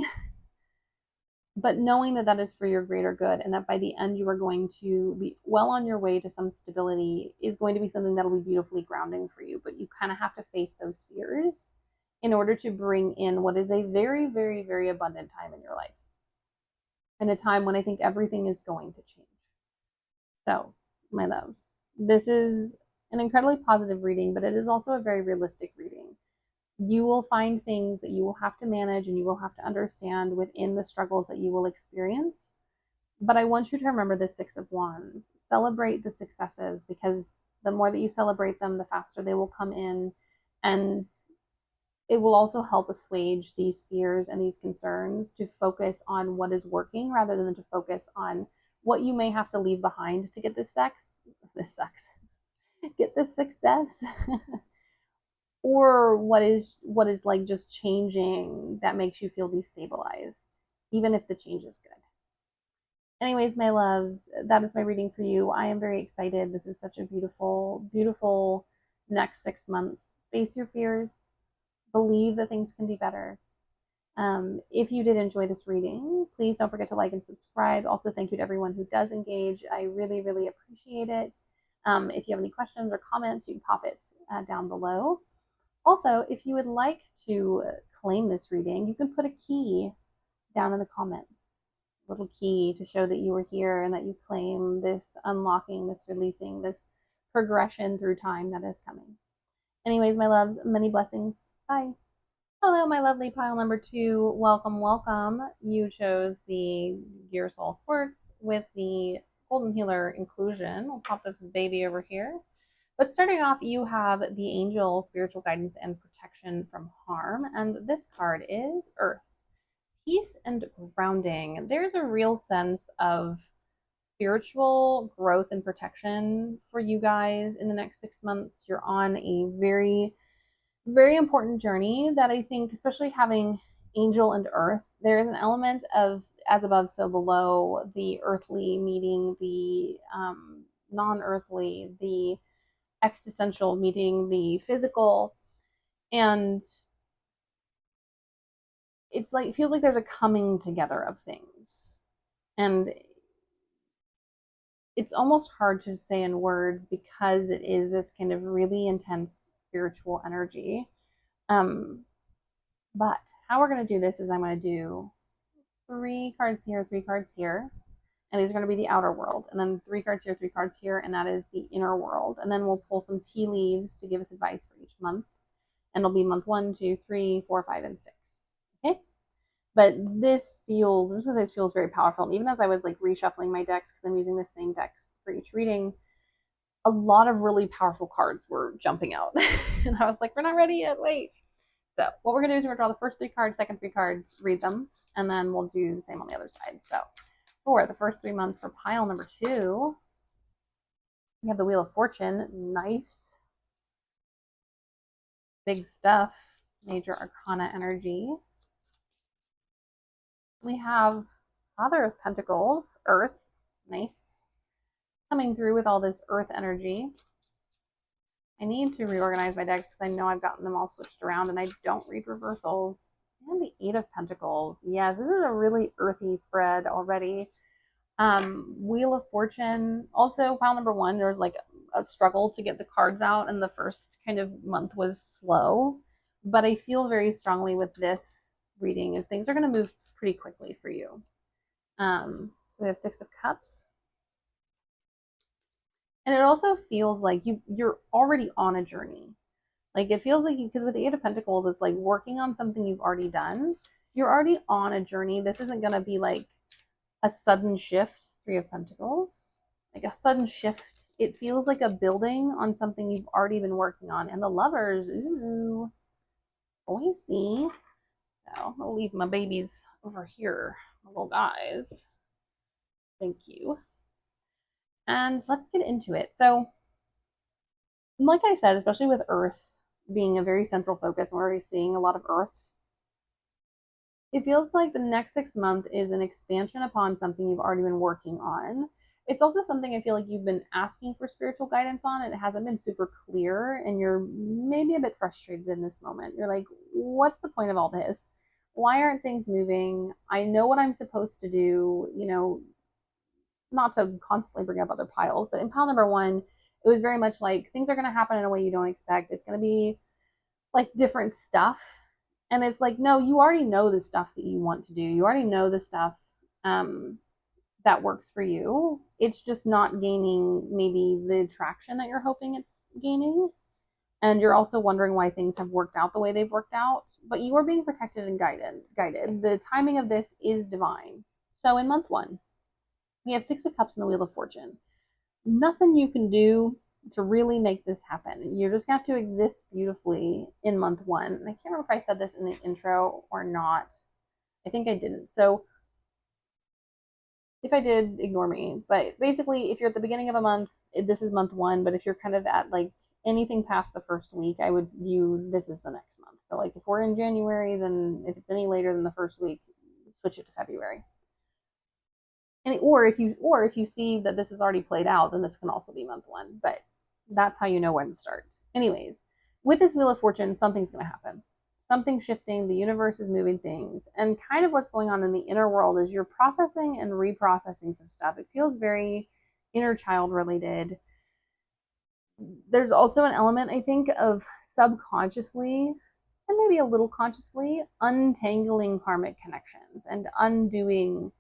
but knowing that that is for your greater good, and that by the end you are going to be well on your way to some stability, is going to be something that'll be beautifully grounding for you. But you kind of have to face those fears in order to bring in what is a very, very, very abundant time in your life, and a time when I think everything is going to change. So, my loves, this is an incredibly positive reading, but it is also a very realistic reading. You will find things that you will have to manage and you will have to understand within the struggles that you will experience. But I want you to remember the Six of Wands. Celebrate the successes, because the more that you celebrate them, the faster they will come in. And it will also help assuage these fears and these concerns, to focus on what is working rather than to focus on what you may have to leave behind to get get this success. Or what is like just changing that makes you feel destabilized, even if the change is good. Anyways, my loves, that is my reading for you. I am very excited. This is such a beautiful, beautiful next 6 months. Face your fears. Believe that things can be better. If you did enjoy this reading, please don't forget to like and subscribe. Also, thank you to everyone who does engage. I really, really appreciate it. If you have any questions or comments, you can pop it down below. Also, if you would like to claim this reading, you can put a key down in the comments. A little key to show that you were here and that you claim this unlocking, this releasing, this progression through time that is coming. Anyways, my loves, many blessings. Bye. Hello, my lovely pile number 2. Welcome, welcome. You chose the Gear Soul Quartz with the Golden Healer inclusion. We'll pop this baby over here. But starting off, you have the Angel, Spiritual Guidance and Protection from Harm. And this card is Earth, Peace and Grounding. There's a real sense of spiritual growth and protection for you guys in the next 6 months. You're on a very, very important journey that I think, especially having Angel and Earth, there is an element of as above, so below, the earthly meeting the non-earthly, the existential meeting the physical, and it's like, it feels like there's a coming together of things, and it's almost hard to say in words because it is this kind of really intense spiritual energy. But how we're going to do this is I'm going to do 3 cards here, 3 cards here, and these are going to be the outer world, and then 3 cards here, 3 cards here, and that is the inner world. And then we'll pull some tea leaves to give us advice for each month, and it'll be month 1, 2, 3, 4, 5, and 6. Okay, but this feels, I'm just gonna say, it feels very powerful. And even as I was like reshuffling my decks, because I'm using the same decks for each reading, a lot of really powerful cards were jumping out, and I was like, we're not ready yet. Wait. So what we're gonna do is we're gonna draw the first 3 cards, second 3 cards, read them, and then we'll do the same on the other side. So for the first 3 months for pile number 2, we have the Wheel of Fortune. Nice. Big stuff. Major Arcana energy. We have Father of Pentacles, Earth. Nice. Coming through with all this Earth energy. I need to reorganize my decks because I know I've gotten them all switched around and I don't read reversals. And the 8 of Pentacles. Yes, this is a really earthy spread already. Wheel of Fortune. Also, pile number 1, there was like a struggle to get the cards out, and the first kind of month was slow. But I feel very strongly with this reading is things are going to move pretty quickly for you. So we have 6 of Cups. And it also feels like you're already on a journey. Like, it feels like, because with the 8 of Pentacles, it's like working on something you've already done. You're already on a journey. This isn't going to be like a sudden shift. 3 of Pentacles. Like a sudden shift. It feels like a building on something you've already been working on. And the Lovers, ooh, spicy. So I'll leave my babies over here, my little guys. Thank you. And let's get into it. So, like I said, especially with Earth being a very central focus, and we're already seeing a lot of Earth, it feels like the next 6 months is an expansion upon something you've already been working on. It's also something I feel like you've been asking for spiritual guidance on, and it hasn't been super clear, and you're maybe a bit frustrated in this moment. You're like, what's the point of all this? Why aren't things moving? I know what I'm supposed to do, not to constantly bring up other piles, but in pile number one, it was very much like things are going to happen in a way you don't expect. It's going to be like different stuff. And it's like, no, you already know the stuff that you want to do. You already know the stuff um, that works for you. It's just not gaining maybe the traction that you're hoping it's gaining. And you're also wondering why things have worked out the way they've worked out. But you are being protected and guided. The timing of this is divine. So in month one, we have Six of Cups and the Wheel of Fortune. Nothing you can do to really make this happen. You're just going to have to exist beautifully in month one. And I can't remember if I said this in the intro or not. I think I didn't. So if I did, ignore me. But basically, if you're at the beginning of a month, this is month one. But if you're kind of at like anything past the first week, I would view this as the next month. So like if we're in January, then if it's any later than the first week, switch it to February. And or if you see that this is already played out, then this can also be month one. But that's how you know when to start. Anyways, with this Wheel of Fortune, something's going to happen. Something's shifting. The universe is moving things, and kind of what's going on in the inner world is you're processing and reprocessing some stuff. It feels very inner child related. There's also an element, I think, of subconsciously and maybe a little consciously untangling karmic connections and undoing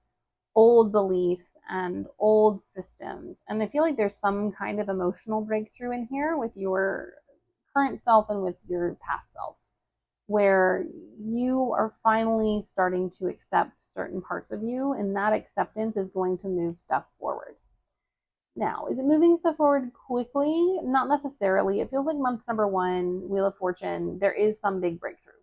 old beliefs and old systems. And I feel like there's some kind of emotional breakthrough in here with your current self and with your past self, where you are finally starting to accept certain parts of you, and that acceptance is going to move stuff forward. Now, is it moving stuff forward quickly? Not necessarily. It feels like month number one, Wheel of Fortune, there is some big breakthrough.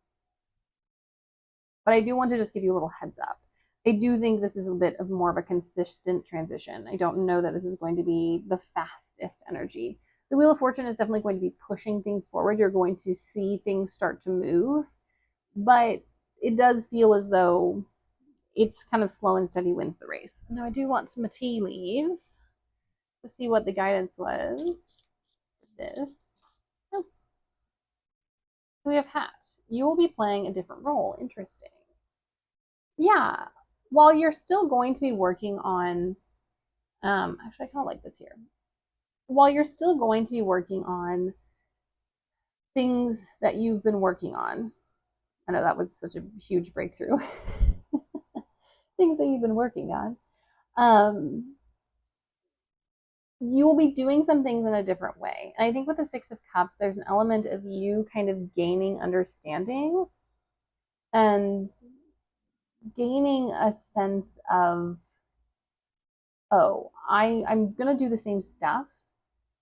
But I do want to just give you a little heads up. I do think this is a bit of more of a consistent transition. I don't know that this is going to be the fastest energy. The Wheel of Fortune is definitely going to be pushing things forward. You're going to see things start to move, but it does feel as though it's kind of slow and steady wins the race. Now, I do want some tea leaves to see what the guidance was for this. Oh, we have hat. You will be playing a different role. Interesting. Yeah, while you're still going to be working on, actually, I kind of like this here. While you're still going to be working on things that you've been working on, I know that was such a huge breakthrough. Things that you've been working on. You will be doing some things in a different way. And I think with the Six of Cups, there's an element of you kind of gaining understanding and gaining a sense of, oh, I'm going to do the same stuff,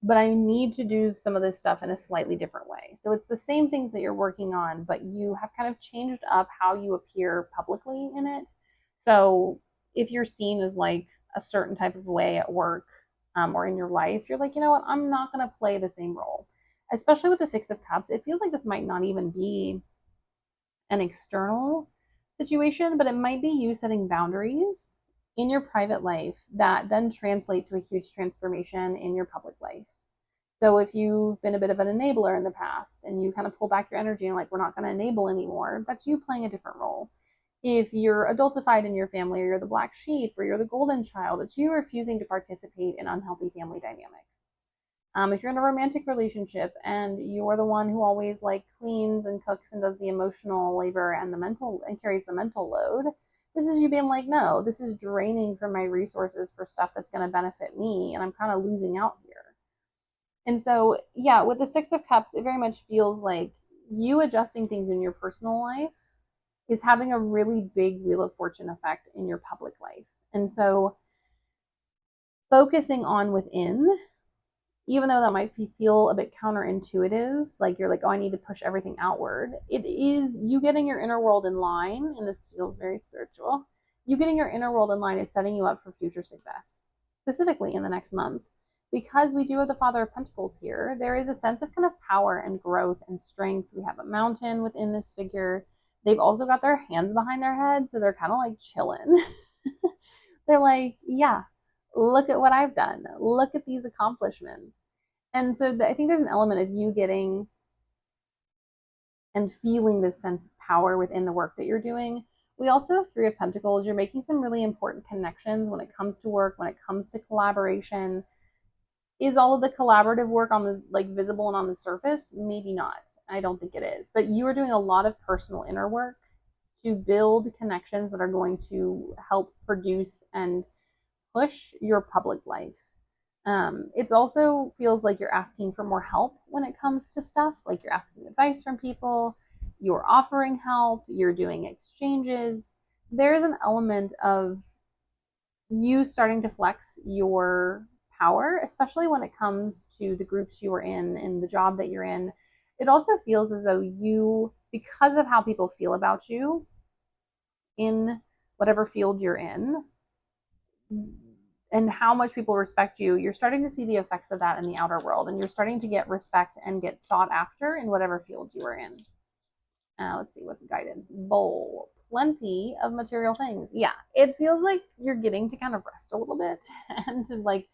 but I need to do some of this stuff in a slightly different way. So it's the same things that you're working on, but you have kind of changed up how you appear publicly in it. So if you're seen as like a certain type of way at work or in your life, you're like, you know what, I'm not going to play the same role. Especially with the Six of Cups, it feels like this might not even be an external situation, but it might be you setting boundaries in your private life that then translate to a huge transformation in your public life. So if you've been a bit of an enabler in the past and you kind of pull back your energy and like, we're not going to enable anymore, that's you playing a different role. If you're adultified in your family, or you're the black sheep, or you're the golden child, it's you refusing to participate in unhealthy family dynamics. If you're in a romantic relationship and you're the one who always like cleans and cooks and does the emotional labor and the mental and carries the mental load, this is you being like, no, this is draining from my resources for stuff that's going to benefit me, and I'm kind of losing out here. And so, yeah, with the Six of Cups, it very much feels like you adjusting things in your personal life is having a really big Wheel of Fortune effect in your public life. And so, focusing on within, even though that might feel a bit counterintuitive, like you're like, oh, I need to push everything outward, it is you getting your inner world in line, and this feels very spiritual. You getting your inner world in line is setting you up for future success. specifically in the next month, because we do have the Father of Pentacles here, there is a sense of kind of power and growth and strength. We have a mountain within this figure. They've also got their hands behind their head, so they're kind of like chilling. They're like, yeah, look at what I've done. Look at these accomplishments. And so I think there's an element of you getting and feeling this sense of power within the work that you're doing. We also have Three of Pentacles. You're making some really important connections when it comes to work, when it comes to collaboration. Is all of the collaborative work on the like visible and on the surface? Maybe not. I don't think it is. But you are doing a lot of personal inner work to build connections that are going to help produce and push your public life. It also feels like you're asking for more help when it comes to stuff, like you're asking advice from people, you're offering help, you're doing exchanges. There is an element of you starting to flex your power, especially when it comes to the groups you are in and the job that you're in. It also feels as though you, because of how people feel about you in whatever field you're in, and how much people respect you, you're starting to see the effects of that in the outer world, and you're starting to get respect and get sought after in whatever field you are in. Let's see what the guidance. Bowl. Plenty of material things. Yeah, it feels like you're getting to kind of rest a little bit and to like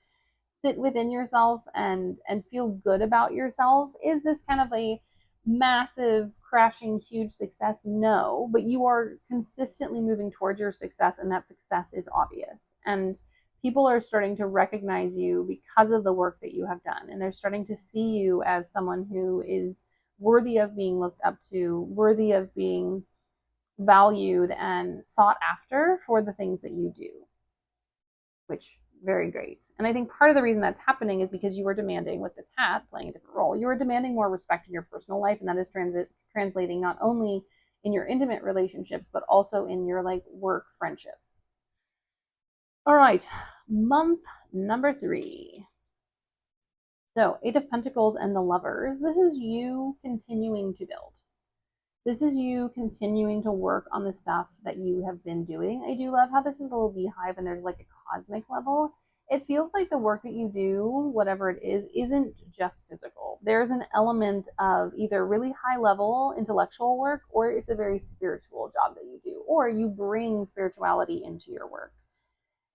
sit within yourself and feel good about yourself. Is this kind of a massive crashing huge success? No, but you are consistently moving towards your success, and that success is obvious, and people are starting to recognize you because of the work that you have done, and they're starting to see you as someone who is worthy of being looked up to, worthy of being valued and sought after for the things that you do, which very great. And I think part of the reason that's happening is because you are demanding, with this hat playing a different role, you are demanding more respect in your personal life, and that is translating not only in your intimate relationships, but also in your like work friendships. All right, month number 3. So, Eight of Pentacles and the Lovers. This is you continuing to build. This is you continuing to work on the stuff that you have been doing. I do love how this is a little beehive and there's like a cosmic level. It feels like the work that you do, whatever it is, isn't just physical. There's an element of either really high level intellectual work, or it's a very spiritual job that you do, or you bring spirituality into your work.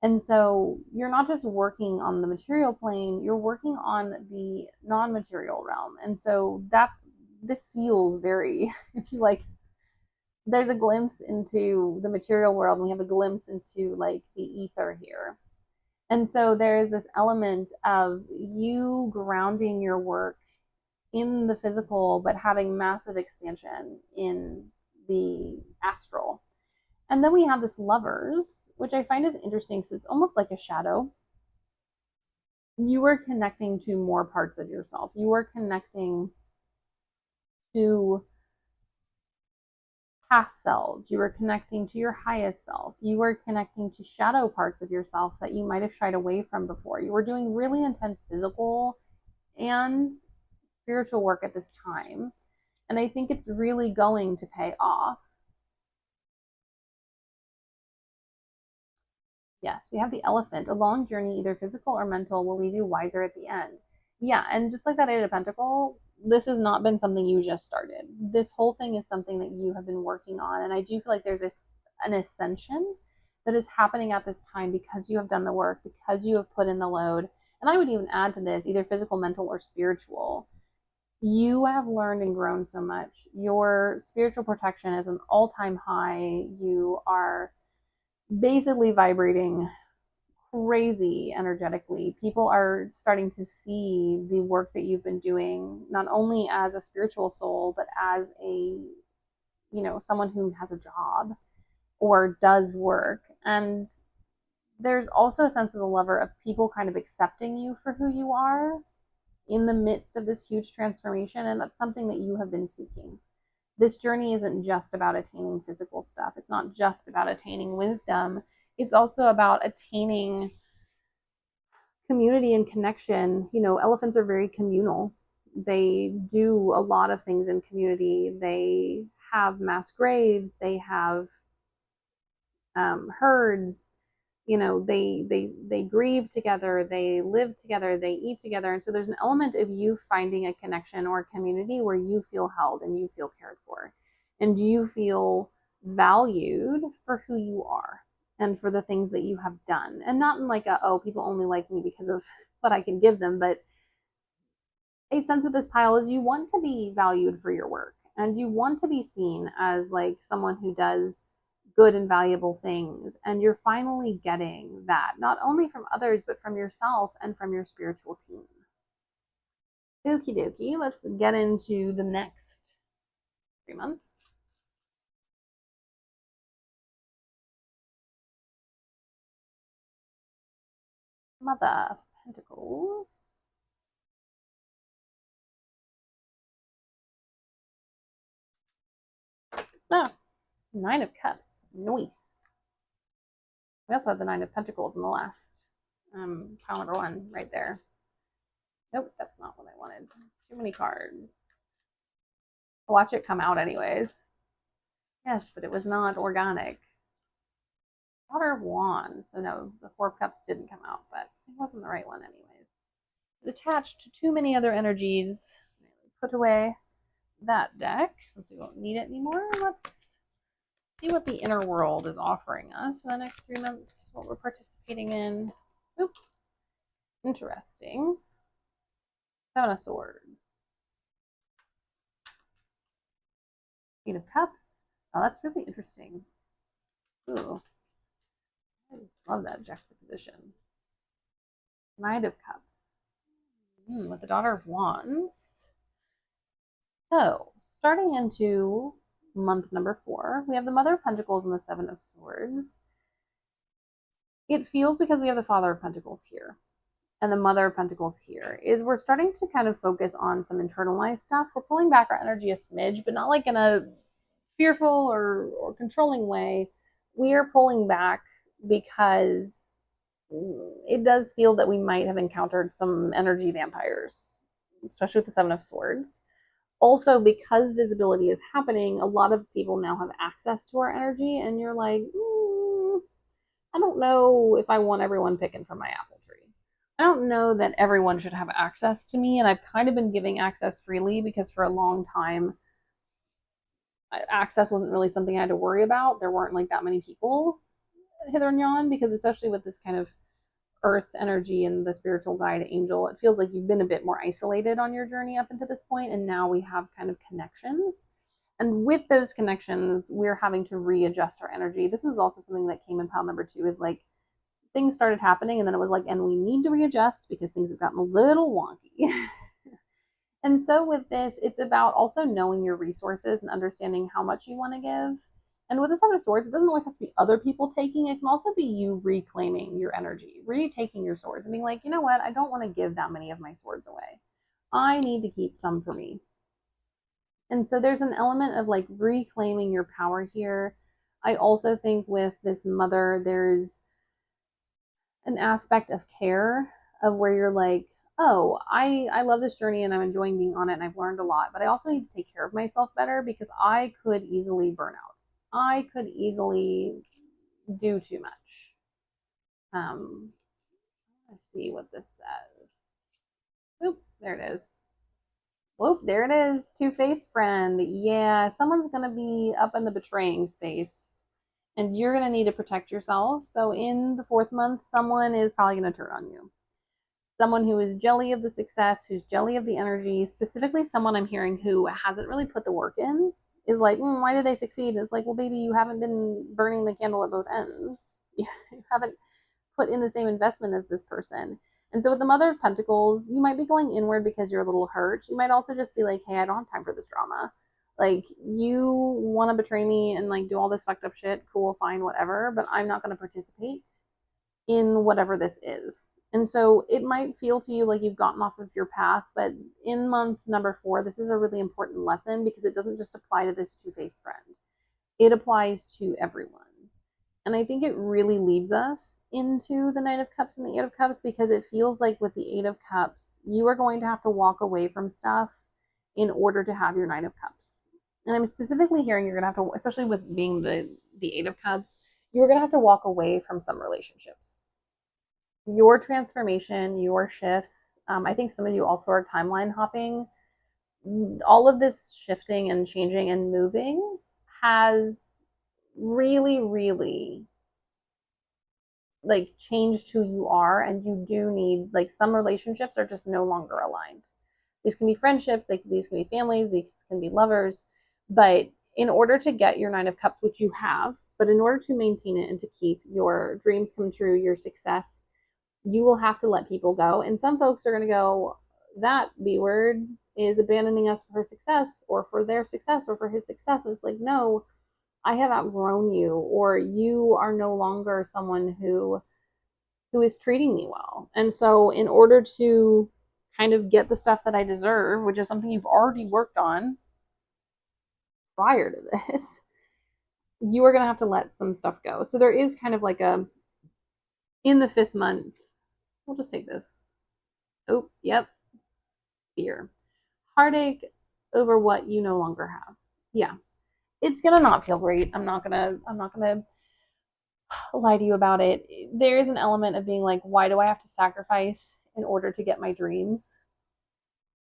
And so you're not just working on the material plane, you're working on the non-material realm. And so this feels very, if you like, there's a glimpse into the material world, and we have a glimpse into like the ether here. And so there is this element of you grounding your work in the physical, but having massive expansion in the astral. And then we have this Lovers, which I find is interesting because it's almost like a shadow. You are connecting to more parts of yourself. You are connecting to past selves. You are connecting to your highest self. You are connecting to shadow parts of yourself that you might have shied away from before. You are doing really intense physical and spiritual work at this time. And I think it's really going to pay off. Yes, we have the Elephant. A long journey, either physical or mental, will leave you wiser at the end. Yeah, and just like that Eight of Pentacle, this has not been something you just started. This whole thing is something that you have been working on. And I do feel like there's an ascension that is happening at this time because you have done the work, because you have put in the load. And I would even add to this, either physical, mental, or spiritual. You have learned and grown so much. Your spiritual protection is an all-time high. You are basically vibrating crazy energetically. People are starting to see the work that you've been doing, not only as a spiritual soul, but as a, someone who has a job or does work. And there's also a sense of the Lover of people kind of accepting you for who you are in the midst of this huge transformation. And that's something that you have been seeking. This journey isn't just about attaining physical stuff. It's not just about attaining wisdom. It's also about attaining community and connection. Elephants are very communal. They do a lot of things in community. They have mass graves. They have herds. they grieve together, they live together, they eat together. And so there's an element of you finding a connection or a community where you feel held and you feel cared for and you feel valued for who you are and for the things that you have done. And not in like a, oh, people only like me because of what I can give them, but a sense with this pile is you want to be valued for your work and you want to be seen as like someone who does good and valuable things. And you're finally getting that, not only from others, but from yourself and from your spiritual team. Okie dokie, let's get into the next 3 months. Mother of Pentacles. Oh, Nine of Cups. Nice. We also had the Nine of Pentacles in the last pile number one right there. Nope, that's not what I wanted. Too many cards. I'll watch it come out anyways. Yes, but it was not organic. Daughter of Wands. So no, the Four of Cups didn't come out, but it wasn't the right one anyways. It's attached to too many other energies. Put away that deck since we won't need it anymore. Let's see what the inner world is offering us in the next 3 months, what we're participating in. Oop. Interesting. Seven of Swords. Eight of Cups. Oh, that's really interesting. Ooh. I just love that juxtaposition. Knight of Cups. With the Daughter of Wands. So, starting into month number 4, we have the Mother of Pentacles and the Seven of Swords. It feels, because we have the Father of Pentacles here and the Mother of Pentacles here, is we're starting to kind of focus on some internalized stuff. We're pulling back our energy a smidge, but not like in a fearful or controlling way. We are pulling back because it does feel that we might have encountered some energy vampires, especially with the Seven of Swords. Also, because visibility is happening, a lot of people now have access to our energy, and you're like, I don't know if I want everyone picking from my apple tree. I don't know that everyone should have access to me, and I've kind of been giving access freely because for a long time, access wasn't really something I had to worry about. There weren't like that many people hither and yon, because especially with this kind of earth energy and the spiritual guide angel, it feels like you've been a bit more isolated on your journey up until this point, and now we have kind of connections. And with those connections, we're having to readjust our energy. This was also something that came in pile number 2, is like things started happening and then it was like, and we need to readjust because things have gotten a little wonky. And so with this, it's about also knowing your resources and understanding how much you want to give. And with the Seven of Swords, it doesn't always have to be other people taking. It can also be you reclaiming your energy, retaking your swords and being like, you know what? I don't want to give that many of my swords away. I need to keep some for me. And so there's an element of like reclaiming your power here. I also think with this Mother, there's an aspect of care, of where you're like, oh, I love this journey and I'm enjoying being on it and I've learned a lot, but I also need to take care of myself better because I could easily burn out. I could easily do too much. Let's see what this says. Oop, there it is. Whoop, there it is. Two-faced friend. Yeah, someone's going to be up in the betraying space and you're going to need to protect yourself. So in the 4th month, someone is probably going to turn on you. Someone who is jelly of the success, who's jelly of the energy, specifically someone I'm hearing who hasn't really put the work in, is like, why did they succeed? It's like, well, baby, you haven't been burning the candle at both ends. You haven't put in the same investment as this person. And so with the Mother of Pentacles, you might be going inward because you're a little hurt. You might also just be like, hey, I don't have time for this drama. Like, you want to betray me and like do all this fucked up shit. Cool, fine, whatever. But I'm not going to participate in whatever this is. And so it might feel to you like you've gotten off of your path, but in month number 4, this is a really important lesson because it doesn't just apply to this two-faced friend. It applies to everyone. And I think it really leads us into the Knight of Cups and the Eight of Cups, because it feels like with the Eight of Cups, you are going to have to walk away from stuff in order to have your Knight of Cups. And I'm specifically hearing you're going to have to, especially with being the Eight of Cups, you're going to have to walk away from some relationships. Your transformation, your shifts, I think some of you also are timeline hopping. All of this shifting and changing and moving has really, really like changed who you are, and you do need, like, some relationships are just no longer aligned. These can be friendships, these can be families, these can be lovers, but in order to get your 9 of Cups, which you have, but in order to maintain it and to keep your dreams come true, your success, you will have to let people go. And some folks are going to go, that B word is abandoning us for her success or for their success or for his success. It's like, no, I have outgrown you, or you are no longer someone who is treating me well. And so in order to kind of get the stuff that I deserve, which is something you've already worked on prior to this, you are going to have to let some stuff go. So there is kind of like a, in the 5th month, we'll just take this. Oh, yep. Fear. Heartache over what you no longer have. Yeah. It's going to not feel great. I'm not going to lie to you about it. There is an element of being like, why do I have to sacrifice in order to get my dreams?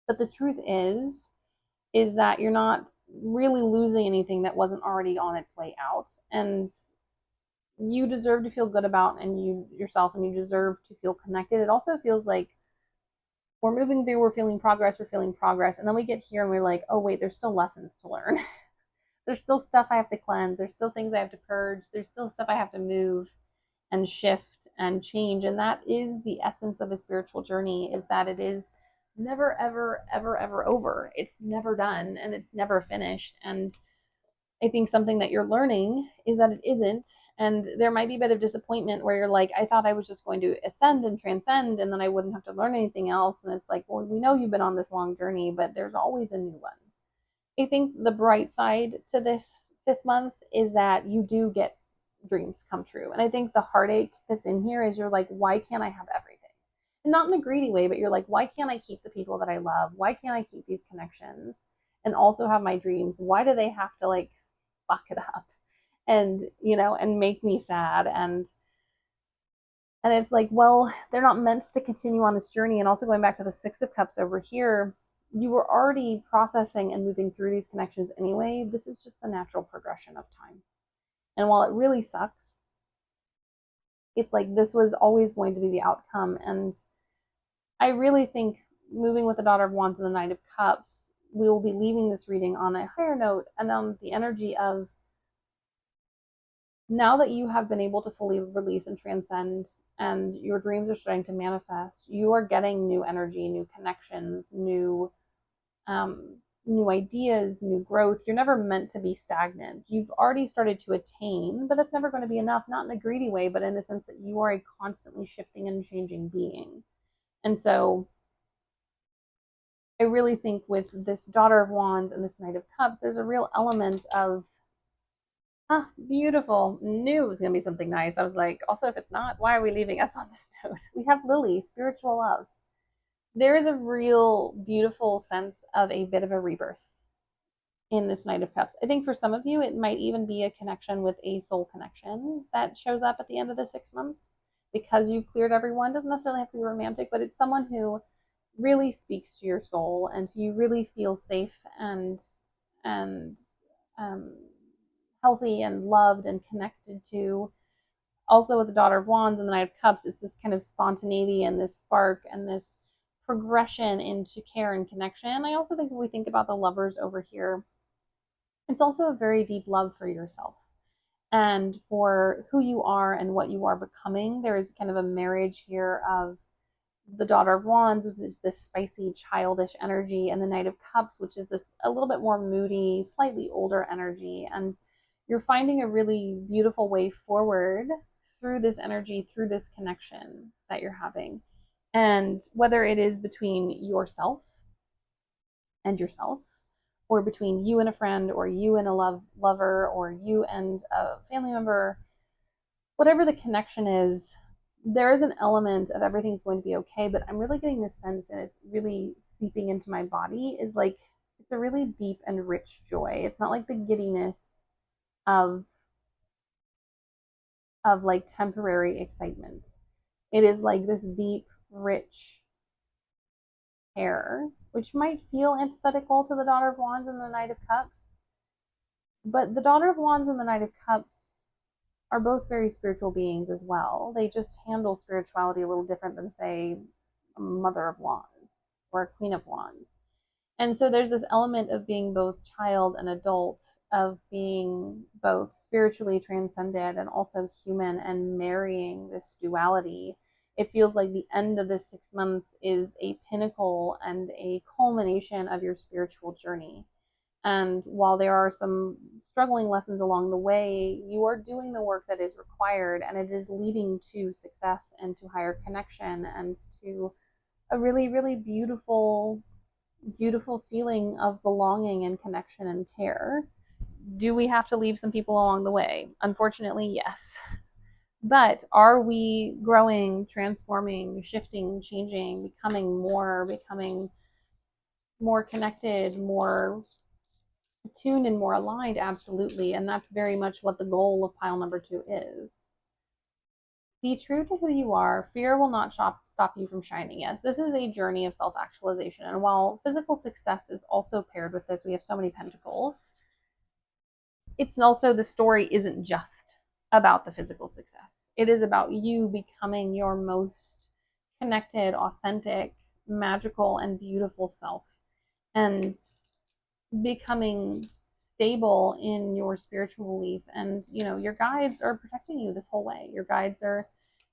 But the truth is that you're not really losing anything that wasn't already on its way out. And you deserve to feel good about and you yourself, and you deserve to feel connected. It also feels like we're moving through, we're feeling progress, and then we get here and we're like, oh wait, there's still lessons to learn. There's still stuff I have to cleanse, there's still things I have to purge, there's still stuff I have to move and shift and change. And that is the essence of a spiritual journey, is that it is never ever ever ever over. It's never done and it's never finished. And I think something that you're learning is that it isn't. And there might be a bit of disappointment where you're like, I thought I was just going to ascend and transcend and then I wouldn't have to learn anything else. And it's like, well, we know you've been on this long journey, but there's always a new one. I think the bright side to this 5th month is that you do get dreams come true. And I think the heartache that's in here is you're like, why can't I have everything? And not in a greedy way, but you're like, why can't I keep the people that I love? Why can't I keep these connections and also have my dreams? Why do they have to like fuck it up and, and make me sad? And it's like, well, they're not meant to continue on this journey. And also going back to the 6 of Cups over here, you were already processing and moving through these connections anyway. This is just the natural progression of time. And while it really sucks, it's like this was always going to be the outcome. And I really think moving with the Daughter of Wands and the Knight of Cups, we will be leaving this reading on a higher note and on the energy of, now that you have been able to fully release and transcend and your dreams are starting to manifest, you are getting new energy, new connections, new ideas, new growth. You're never meant to be stagnant. You've already started to attain, but that's never going to be enough, not in a greedy way, but in the sense that you are a constantly shifting and changing being. And so I really think with this Daughter of Wands and this Knight of Cups, there's a real element of, beautiful. Knew it was going to be something nice. I was like, also, if it's not, why are we leaving us on this note? We have Lily, spiritual love. There is a real beautiful sense of a bit of a rebirth in this Knight of Cups. I think for some of you, it might even be a connection with a soul connection that shows up at the end of the 6 months because you've cleared everyone. It doesn't necessarily have to be romantic, but it's someone who really speaks to your soul and you really feel safe and um, healthy and loved and connected to. Also with the Daughter of Wands and the Knight of Cups, it's this kind of spontaneity and this spark and this progression into care and connection. I also think if we think about the Lovers over here, it's also a very deep love for yourself and for who you are and what you are becoming. There is kind of a marriage here of the Daughter of Wands, which is this spicy, childish energy, and the Knight of Cups, which is this a little bit more moody, slightly older energy. And you're finding a really beautiful way forward through this energy, through this connection that you're having. And whether it is between yourself and yourself, or between you and a friend, or you and a lover, or you and a family member, whatever the connection is, there is an element of everything's going to be okay. But I'm really getting this sense, and it's really seeping into my body, is like it's a really deep and rich joy. It's not like the giddiness of of like temporary excitement. It is like this deep, rich care, which might feel antithetical to the Daughter of Wands and the Knight of Cups. But the Daughter of Wands and the Knight of Cups are both very spiritual beings as well. They just handle spirituality a little different than, say, a Mother of Wands or a Queen of Wands. And so there's this element of being both child and adult, of being both spiritually transcended and also human, and marrying this duality. It feels like the end of this 6 months is a pinnacle and a culmination of your spiritual journey. And while there are some struggling lessons along the way, you are doing the work that is required, and it is leading to success and to higher connection and to a really, really beautiful, beautiful feeling of belonging and connection and care. Do we have to leave some people along the way? Unfortunately, yes. But are we growing, transforming, shifting, changing, becoming more connected, more tuned and more aligned? Absolutely. And that's very much what the goal of pile number 2 is. Be true to who you are. Fear will not stop you from shining. Yes, this is a journey of self-actualization. And while physical success is also paired with this, we have so many pentacles. It's also, the story isn't just about the physical success. It is about you becoming your most connected, authentic, magical, and beautiful self, and becoming stable in your spiritual belief. And your guides are protecting you this whole way. Your guides are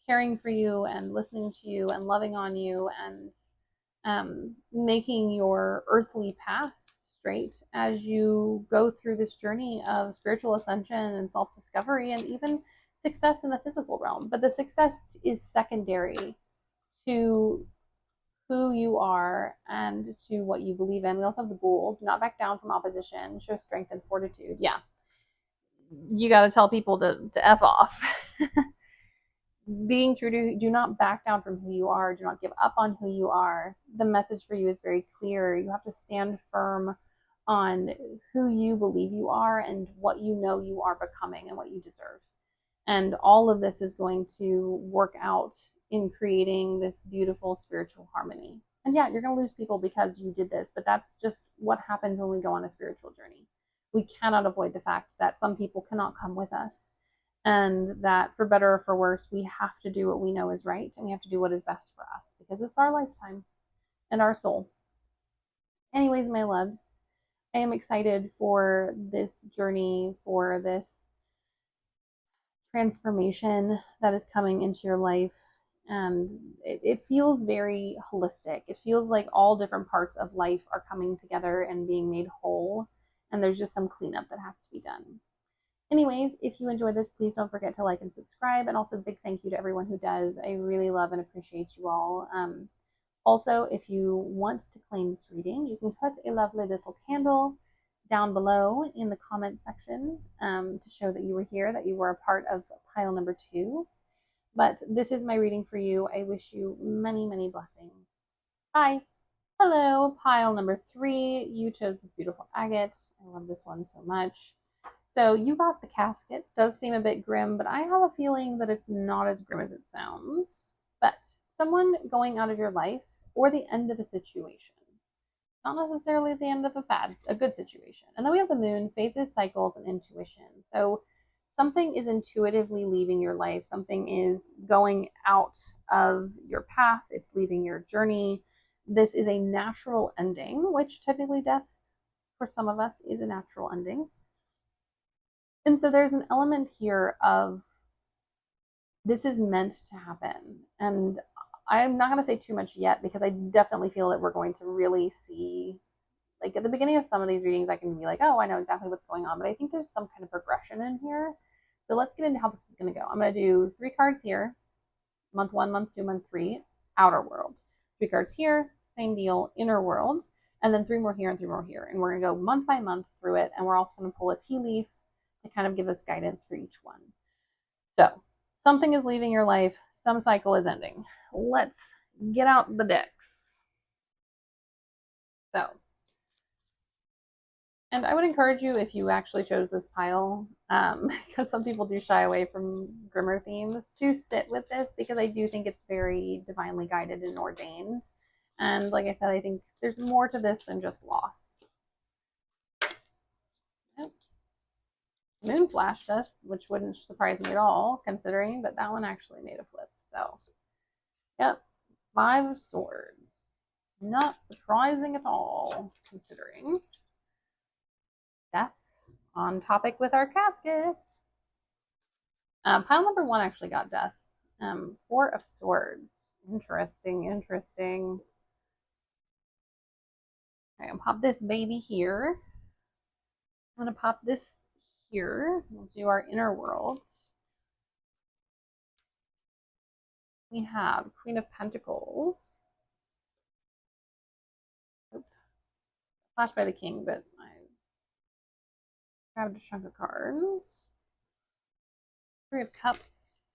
caring for you and listening to you and loving on you, and making your earthly path straight as you go through this journey of spiritual ascension and self-discovery, and even success in the physical realm. But the success is secondary to who you are and to what you believe in. We also have the Bull. Do not back down from opposition. Show strength and fortitude. Yeah. You got to tell people to F off. Being true to, do not back down from who you are. Do not give up on who you are. The message for you is very clear. You have to stand firm on who you believe you are and what you know you are becoming and what you deserve. And all of this is going to work out in creating this beautiful spiritual harmony. And yeah, you're going to lose people because you did this, but that's just what happens when we go on a spiritual journey. We cannot avoid the fact that some people cannot come with us, and that for better or for worse, we have to do what we know is right, and we have to do what is best for us, because it's our lifetime and our soul. Anyways, my loves, I am excited for this journey, for this transformation that is coming into your life. And it feels very holistic. It feels like all different parts of life are coming together and being made whole, and there's just some cleanup that has to be done. Anyways, if you enjoyed this, please don't forget to like and subscribe. And also, big thank you to everyone who does. I really love and appreciate you all. Also, if you want to claim this reading, you can put a lovely little candle down below in the comment section to show that you were here, that you were a part of pile number 2. But this is my reading for you. I wish you many, many blessings. Bye. Hello, pile number 3. You chose this beautiful agate. I love this one so much. So you got the casket. It does seem a bit grim, but I have a feeling that it's not as grim as it sounds. But someone going out of your life, or the end of a situation. Not necessarily the end of a good situation. And then we have the moon, phases, cycles, and intuition. So something is intuitively leaving your life. Something is going out of your path. It's leaving your journey. This is a natural ending, which technically death for some of us is a natural ending. And so there's an element here of this is meant to happen. And I'm not going to say too much yet, because I definitely feel that we're going to really see, like at the beginning of some of these readings, I can be like, oh, I know exactly what's going on. But I think there's some kind of progression in here. So let's get into how this is going to go. I'm going to do 3 cards here. Month 1, month 2, month 3, outer world. 3 cards here, same deal, inner world. And then 3 more here and 3 more here. And we're going to go month by month through it. And we're also going to pull a tea leaf to kind of give us guidance for each one. So something is leaving your life. Some cycle is ending. Let's get out the decks. So And I would encourage you, if you actually chose this pile, because some people do shy away from Grimmer themes, to sit with this because I do think it's very divinely guided and ordained. And like I said, I think there's more to this than just loss. Yep. Moon flashed us, which wouldn't surprise me at all, considering, but that one actually made a flip. So, yep, 5 of Swords. Not surprising at all, considering. Death, on topic with our casket. Pile number 1 actually got death. 4 of Swords. Interesting, interesting. I'm gonna pop this baby here. I'm gonna pop this here. We'll do our inner world. We have Queen of Pentacles. Oops. Flashed by the King, but I grabbed a chunk of cards. 3 of Cups.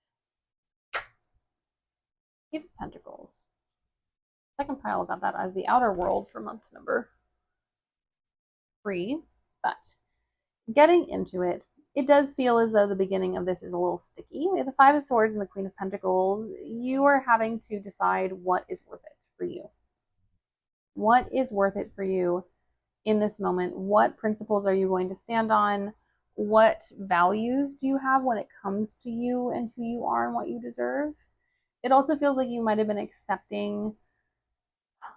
Eight of Pentacles. Second pile got that as the outer world for month number 3. But getting into it, it does feel as though the beginning of this is a little sticky. We have the 5 of Swords and the Queen of Pentacles. You are having to decide what is worth it for you. What is worth it for you in this moment? What principles are you going to stand on? What values do you have when it comes to you and who you are and what you deserve? It also feels like you might have been accepting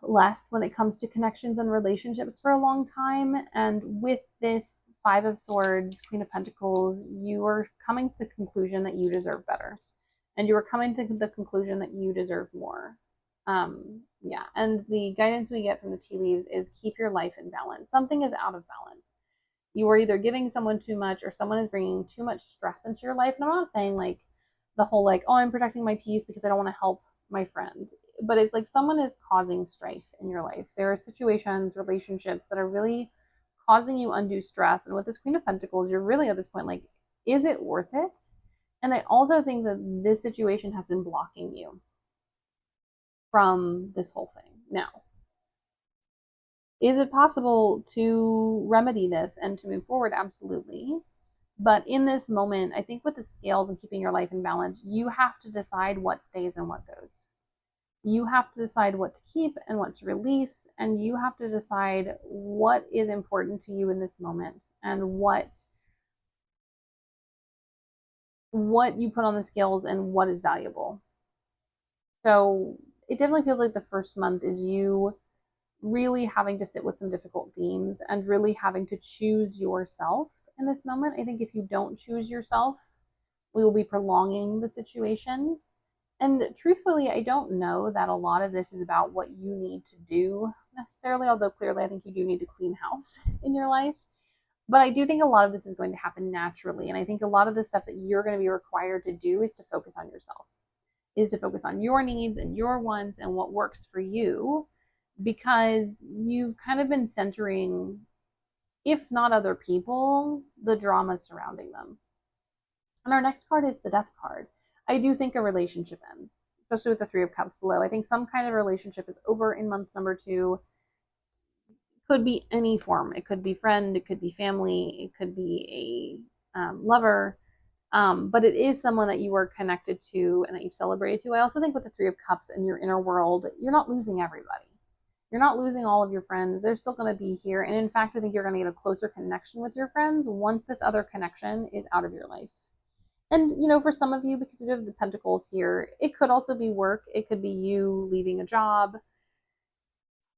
less when it comes to connections and relationships for a long time. And with this 5 of Swords, Queen of Pentacles, you are coming to the conclusion that you deserve better. And you are coming to the conclusion that you deserve more. Yeah, and the guidance we get from the tea leaves is keep your life in balance. Something is out of balance. You are either giving someone too much or someone is bringing too much stress into your life. And I'm not saying like the whole like, oh, I'm protecting my peace because I don't want to help my friend. But it's like someone is causing strife in your life. There are situations, relationships that are really causing you undue stress. And with this Queen of Pentacles, you're really at this point like, is it worth it? And I also think that this situation has been blocking you from this whole thing. Now, is it possible to remedy this and to move forward? Absolutely. But in this moment, I think with the scales and keeping your life in balance, you have to decide what stays and what goes. You have to decide what to keep and what to release, and you have to decide what is important to you in this moment and what you put on the scales and what is valuable. So it definitely feels like the first month is you really having to sit with some difficult themes and really having to choose yourself in this moment. I think if you don't choose yourself, we will be prolonging the situation. And truthfully, I don't know that a lot of this is about what you need to do necessarily, although clearly I think you do need to clean house in your life. But I do think a lot of this is going to happen naturally. And I think a lot of the stuff that you're going to be required to do is to focus on yourself, is to focus on your needs and your wants and what works for you, because you've kind of been centering, if not other people, the drama surrounding them. And our next card is the Death card. I do think a relationship ends, especially with the 3 of Cups below. I think some kind of relationship is over in month number 2. It could be any form. It could be friend, it could be family, it could be a lover. But it is someone that you are connected to and that you've celebrated to. I also think with the 3 of Cups in your inner world, you're not losing everybody. You're not losing all of your friends. They're still going to be here. And in fact, I think you're going to get a closer connection with your friends once this other connection is out of your life. And, you know, for some of you, because we have the Pentacles here, it could also be work. It could be you leaving a job.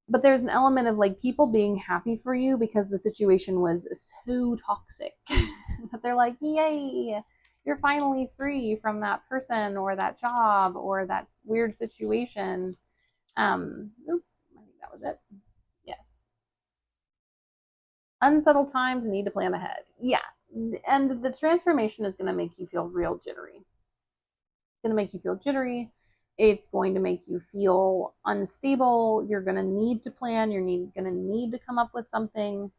But there's an element of like people being happy for you because the situation was so toxic that they're like, yay, you're finally free from that person or that job or that weird situation. Oop, I think that was it. Yes. Unsettled times, need to plan ahead. Yeah. And the transformation is going to make you feel real jittery. It's going to make you feel jittery. It's going to make you feel unstable. You're going to need to plan. You're going to need to come up with something.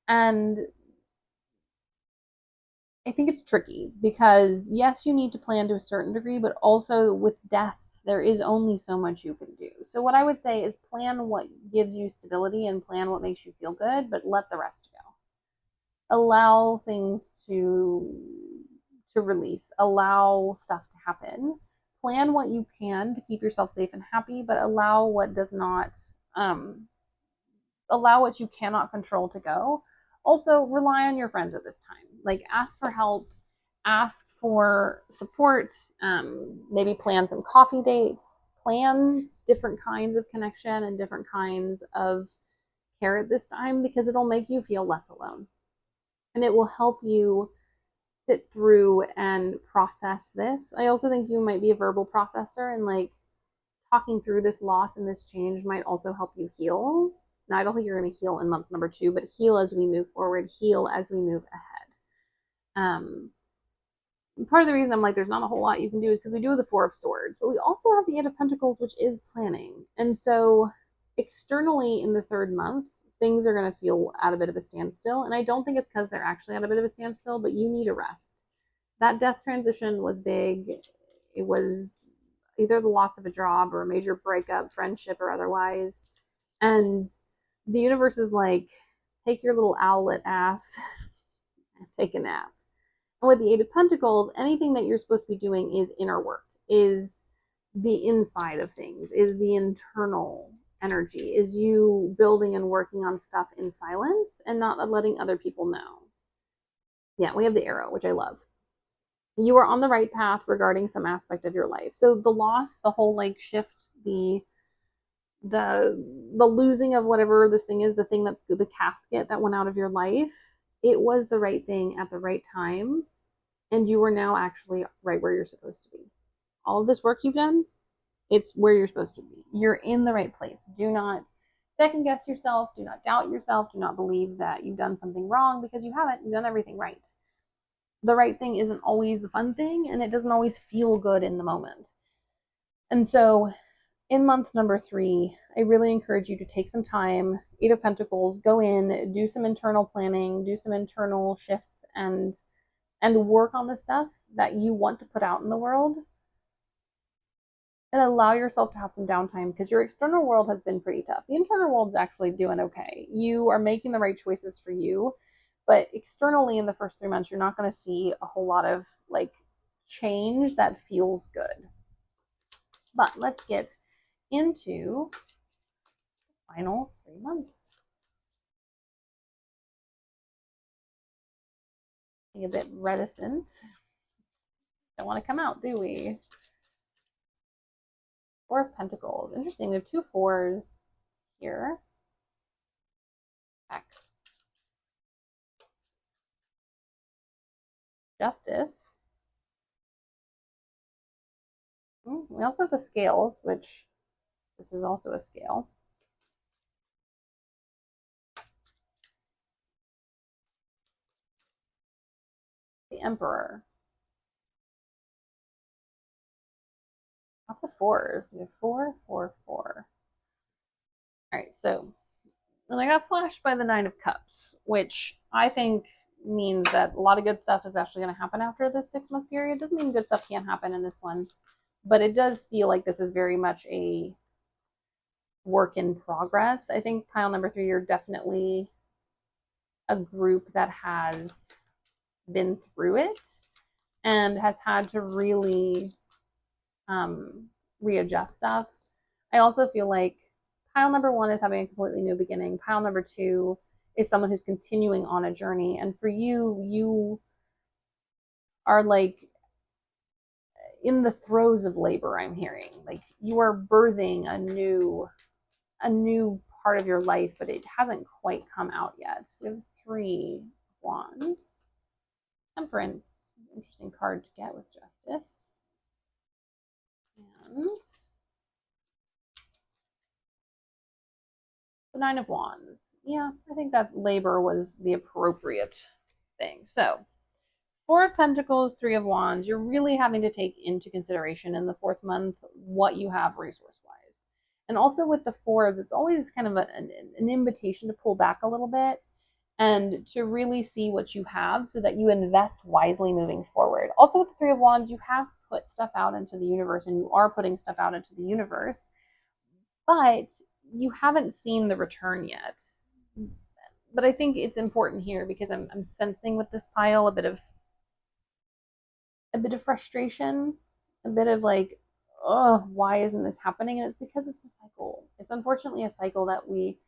And I think it's tricky because, yes, you need to plan to a certain degree, but also with death, there is only so much you can do. So what I would say is plan what gives you stability and plan what makes you feel good, but let the rest go. allow things to release, allow stuff to happen. Plan what you can to keep yourself safe and happy, but allow what does not allow what you cannot control to go. Also, rely on your friends at this time. Like, ask for help, ask for support, maybe plan some coffee dates, plan different kinds of connection and different kinds of care at this time, because it'll make you feel less alone. And it will help you sit through and process this. I also think you might be a verbal processor, and like talking through this loss and this change might also help you heal. Now, I don't think you're going to heal in month number 2, but heal as we move forward, heal as we move ahead. Part of the reason I'm like, there's not a whole lot you can do is because we do the Four of Swords, but we also have the Eight of Pentacles, which is planning. And so externally in the 3rd month, things are going to feel at a bit of a standstill. And I don't think it's because they're actually at a bit of a standstill, but you need a rest. That death transition was big. It was either the loss of a job or a major breakup, friendship or otherwise. And the universe is like, take your little owlet ass and take a nap. And with the Eight of Pentacles, anything that you're supposed to be doing is inner work, is the inside of things, is the internal energy, is you building and working on stuff in silence and not letting other people know. Yeah, we have the Arrow, which I love. You are on the right path regarding some aspect of your life. So the loss, the whole like shift, the losing of whatever this thing is, the thing that's the casket that went out of your life, it was the right thing at the right time. And you are now actually right where you're supposed to be. All of this work you've done, it's where you're supposed to be. You're in the right place. Do not second guess yourself. Do not doubt yourself. Do not believe that you've done something wrong, because you haven't. You've done everything right. The right thing isn't always the fun thing, and it doesn't always feel good in the moment. And so in month number 3, I really encourage you to take some time, Eight of Pentacles, go in, do some internal planning, do some internal shifts, and work on the stuff that you want to put out in the world, and allow yourself to have some downtime, because your external world has been pretty tough. The internal world's actually doing okay. You are making the right choices for you, but externally in the first 3 months, you're not going to see a whole lot of like change that feels good. But let's get into the final 3 months. Being a bit reticent. Don't want to come out, do we? 4 of Pentacles. Interesting. We have 2 4s here. Back. Justice. We also have the Scales, which this is also a scale. The Emperor. Lots of 4s. We have 4, 4, 4. All right, so then I got flashed by the 9 of Cups, which I think means that a lot of good stuff is actually going to happen after this 6-month period. Doesn't mean good stuff can't happen in this one, but it does feel like this is very much a work in progress. I think pile number 3, you're definitely a group that has been through it and has had to really readjust stuff. I also feel like pile number 1 is having a completely new beginning. Pile number 2 is someone who's continuing on a journey. And for you, you are like in the throes of labor, I'm hearing. Like you are birthing a new part of your life, but it hasn't quite come out yet. We have 3 wands. Temperance, interesting card to get with Justice. And the 9 of Wands. Yeah, I think that labor was the appropriate thing. So 4 of Pentacles, 3 of Wands, you're really having to take into consideration in the 4th month what you have resource-wise. And also with the 4s, it's always kind of an invitation to pull back a little bit and to really see what you have so that you invest wisely moving forward. Also with the 3 of Wands, you have put stuff out into the universe, and you are putting stuff out into the universe, but you haven't seen the return yet. But I think it's important here because I'm sensing with this pile a bit of frustration, a bit of like, oh, why isn't this happening? And it's because it's a cycle. It's unfortunately a cycle that we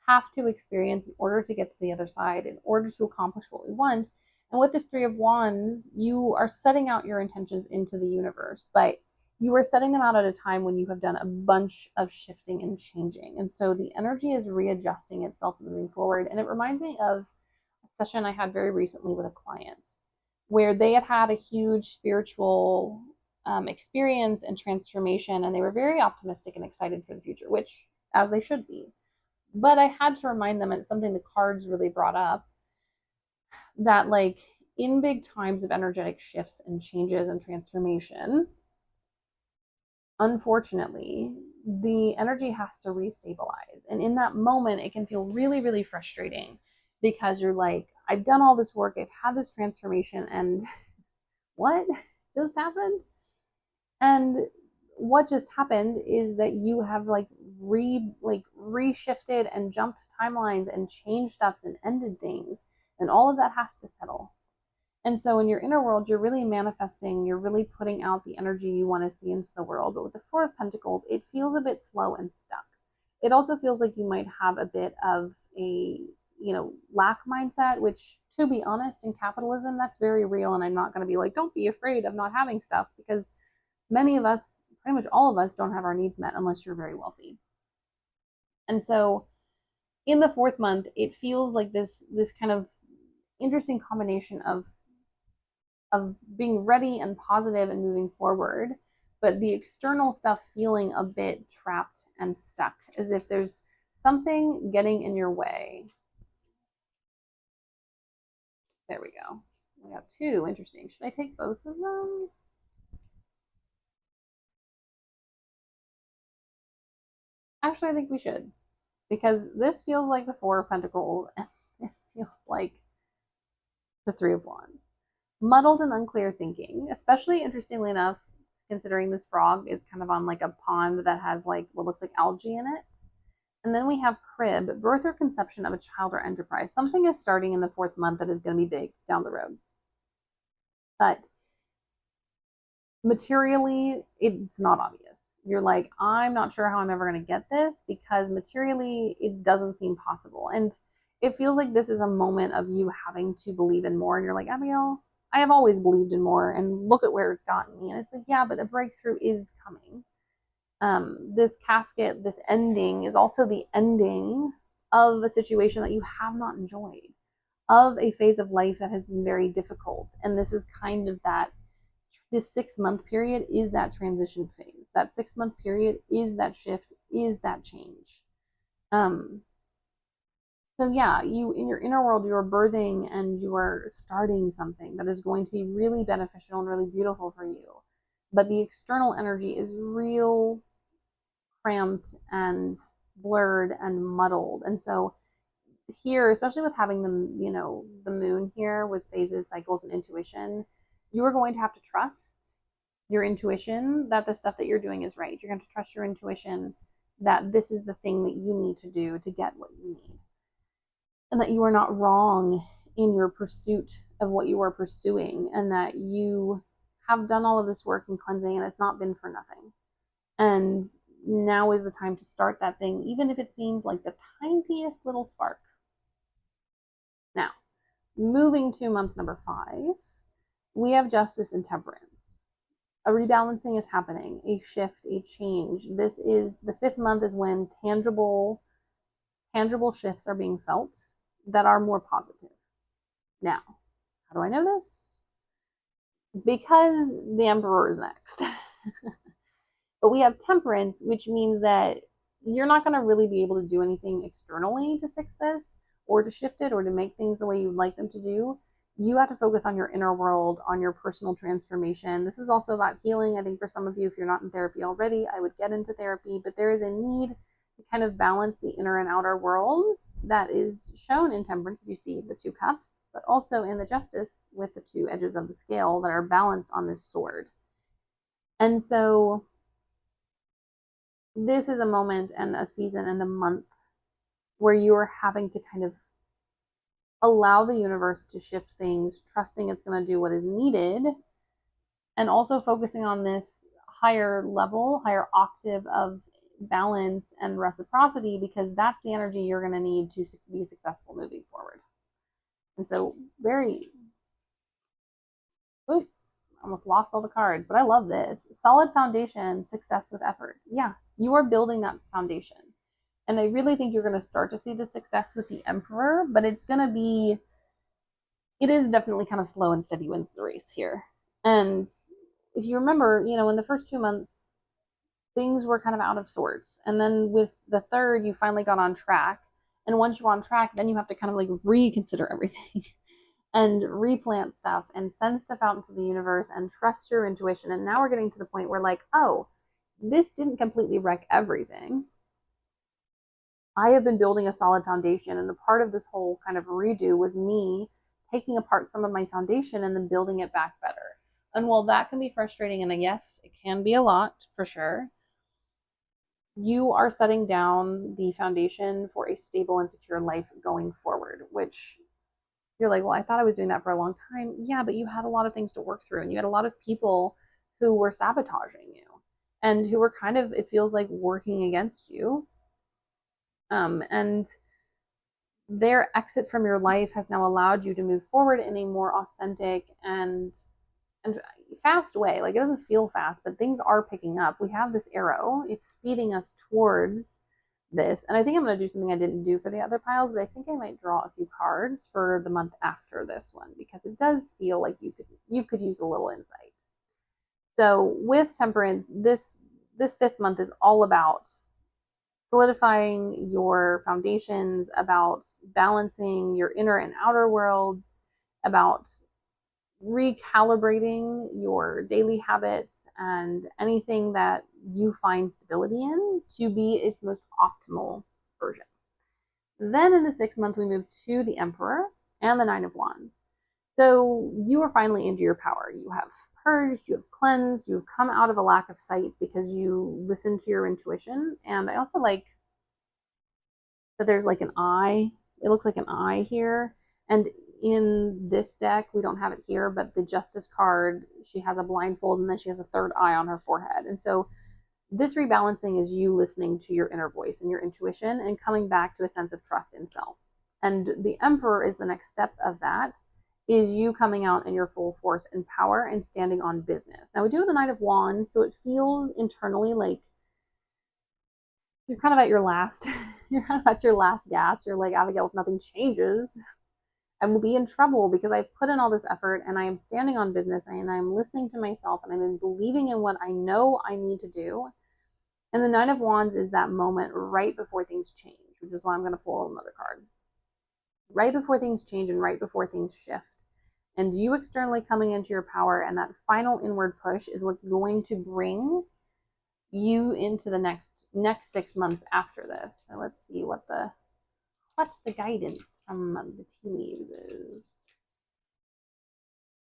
have to experience in order to get to the other side, in order to accomplish what we want. And with this Three of Wands, you are setting out your intentions into the universe, but you are setting them out at a time when you have done a bunch of shifting and changing. And so the energy is readjusting itself moving forward. And it reminds me of a session I had very recently with a client where they had had a huge spiritual experience and transformation, and they were very optimistic and excited for the future, which as they should be. But I had to remind them, and it's something the cards really brought up, that like in big times of energetic shifts and changes and transformation, unfortunately, the energy has to restabilize. And in that moment, it can feel really, really frustrating because you're like, I've done all this work, I've had this transformation, and what just happened? And what just happened is that you have reshifted and jumped timelines and changed stuff and ended things, and all of that has to settle. And so in your inner world, you're really manifesting, you're really putting out the energy you want to see into the world. But with the Four of Pentacles, it feels a bit slow and stuck. It also feels like you might have a bit of a, lack mindset, which, to be honest, in capitalism, that's very real. And I'm not going to be like, don't be afraid of not having stuff, because many of us, pretty much all of us, don't have our needs met unless you're very wealthy. And so in the fourth month, it feels like this kind of interesting combination of being ready and positive and moving forward, but the external stuff feeling a bit trapped and stuck, as if there's something getting in your way. There we go. We got two. Interesting. Should I take both of them? Actually, I think we should, because this feels like the Four of Pentacles, and this feels like the Three of Wands. Muddled and unclear thinking, especially interestingly enough, considering this frog is kind of on like a pond that has like what looks like algae in it. And then we have crib, birth or conception of a child or enterprise. Something is starting in the fourth month that is going to be big down the road. But materially, it's not obvious. You're like, I'm not sure how I'm ever going to get this, because materially, it doesn't seem possible. And it feels like this is a moment of you having to believe in more. And you're like, Abigail, I have always believed in more, and look at where it's gotten me. And it's like, yeah, but a breakthrough is coming. This casket, this ending, is also the ending of a situation that you have not enjoyed, of a phase of life that has been very difficult. And this is kind of that, this 6 month period is that transition phase. That 6 month period is that shift, is that change. So yeah, you, in your inner world, you are birthing and you are starting something that is going to be really beneficial and really beautiful for you. But the external energy is real cramped and blurred and muddled. And so here, especially with having the moon here with phases, cycles, and intuition, you are going to have to trust your intuition that the stuff that you're doing is right. You're going to trust your intuition that this is the thing that you need to do to get what you need, and that you are not wrong in your pursuit of what you are pursuing, and that you have done all of this work and cleansing, and it's not been for nothing. And now is the time to start that thing, even if it seems like the tiniest little spark. Now, moving to month number 5, we have justice and temperance. A rebalancing is happening, a shift, a change. This is the 5th month, is when tangible shifts are being felt that are more positive. Now, how do I know this? Because the Emperor is next. But we have temperance, which means that you're not going to really be able to do anything externally to fix this or to shift it or to make things the way you'd like them to do. You have to focus on your inner world, on your personal transformation. This is also about healing. I think for some of you, if you're not in therapy already, I would get into therapy, but there is a need to kind of balance the inner and outer worlds that is shown in temperance. If you see the 2 cups, but also in the justice with the 2 edges of the scale that are balanced on this sword. And so this is a moment and a season and a month where you're having to kind of allow the universe to shift things, trusting it's going to do what is needed, and also focusing on this higher level, higher octave of balance and reciprocity, because that's the energy you're going to need to be successful moving forward. And so, very, ooh, almost lost all the cards, but I love this. Solid foundation, success with effort. Yeah, you are building that foundation. And I really think you're going to start to see the success with the Emperor, but it's going to be, it is definitely kind of slow and steady wins the race here. And if you remember, in the first 2 months, things were kind of out of sorts. And then with the third, you finally got on track. And once you're on track, then you have to kind of like reconsider everything and replant stuff and send stuff out into the universe and trust your intuition. And now we're getting to the point where, like, oh, this didn't completely wreck everything. I have been building a solid foundation. And a part of this whole kind of redo was me taking apart some of my foundation and then building it back better. And while that can be frustrating, and yes, it can be a lot for sure, you are setting down the foundation for a stable and secure life going forward, which you're like, well, I thought I was doing that for a long time. Yeah, but you had a lot of things to work through, and you had a lot of people who were sabotaging you and who were kind of, it feels like, working against you. And their exit from your life has now allowed you to move forward in a more authentic and fast way. Like, it doesn't feel fast, but things are picking up. We have this arrow, it's speeding us towards this. And I think I'm going to do something I didn't do for the other piles, but I think I might draw a few cards for the month after this one, because it does feel like you could use a little insight. So with Temperance, this 5th month is all about solidifying your foundations, about balancing your inner and outer worlds, about recalibrating your daily habits and anything that you find stability in to be its most optimal version. Then in the 6th month, we move to the Emperor and the Nine of Wands. So you are finally into your power. You have purged, you have cleansed, you have come out of a lack of sight because you listen to your intuition. And I also like that there's like an eye. It looks like an eye here. And in this deck, we don't have it here, but the Justice card, she has a blindfold and then she has a third eye on her forehead. And so this rebalancing is you listening to your inner voice and your intuition and coming back to a sense of trust in self. And the Emperor is the next step of that, is you coming out in your full force and power and standing on business. Now we do have the Knight of Wands, so it feels internally like you're kind of at your last, you're kind of at your last gasp. You're like, Abigail, if nothing changes, I will be in trouble because I've put in all this effort and I am standing on business and I'm listening to myself and I'm believing in what I know I need to do. And the Nine of Wands is that moment right before things change, which is why I'm going to pull another card. Right before things change and right before things shift. And you externally coming into your power and that final inward push is what's going to bring you into the next 6 months after this. So let's see what the guidance from the tea leaves is.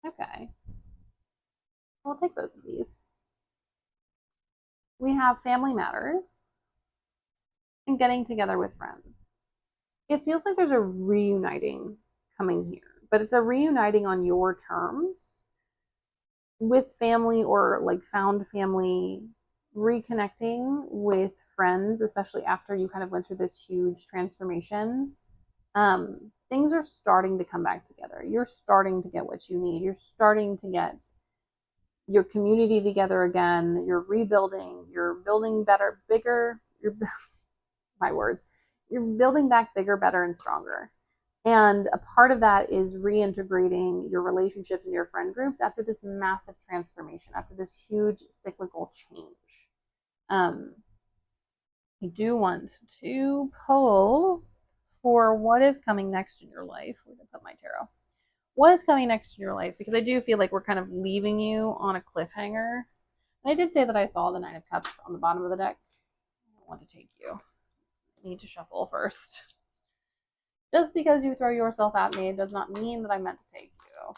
Okay. We'll take both of these. We have family matters and getting together with friends. It feels like there's a reuniting coming here, but it's a reuniting on your terms with family or like found family, reconnecting with friends, especially after you kind of went through this huge transformation. Things are starting to come back together. You're starting to get what you need. You're starting to get your community together again. You're rebuilding. You're building better, bigger. My words. You're building back bigger, better, and stronger. And a part of that is reintegrating your relationships and your friend groups after this massive transformation, after this huge cyclical change. You do want to pull for what is coming next in your life. Where did I put my tarot? What is coming next in your life? Because I do feel like we're kind of leaving you on a cliffhanger. And I did say that I saw the Nine of Cups on the bottom of the deck. I don't want to take you. I need to shuffle first. Just because you throw yourself at me does not mean that I meant to take you.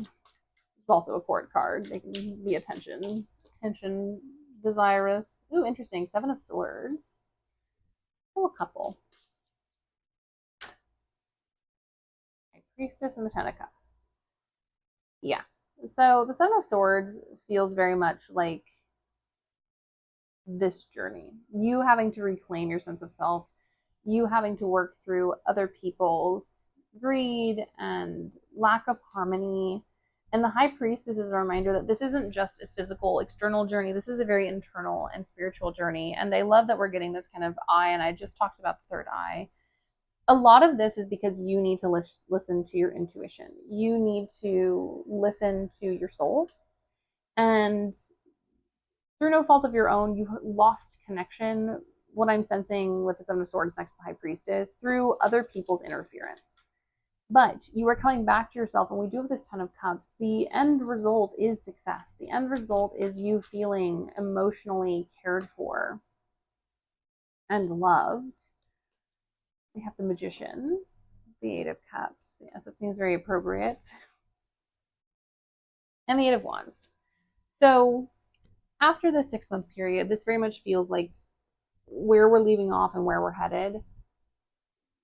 It's also a court card. They can be attention desirous. Ooh, interesting. 7 of Swords. Oh, a couple. Priestess and the Ten of Cups. Yeah. So the Seven of Swords feels very much like this journey. You having to reclaim your sense of self, you having to work through other people's greed and lack of harmony. And the High Priestess is a reminder that this isn't just a physical, external journey. This is a very internal and spiritual journey. And I love that we're getting this kind of eye. And I just talked about the third eye. A lot of this is because you need to listen to your intuition. You need to listen to your soul. And through no fault of your own, you lost connection. What I'm sensing with the Seven of Swords next to the High Priestess through other people's interference. But you are coming back to yourself, and we do have this Ten of Cups. The end result is success. The end result is you feeling emotionally cared for and loved. We have the Magician, the Eight of Cups. Yes, it seems very appropriate. And the Eight of Wands. So after the 6-month period, this very much feels like where we're leaving off and where we're headed.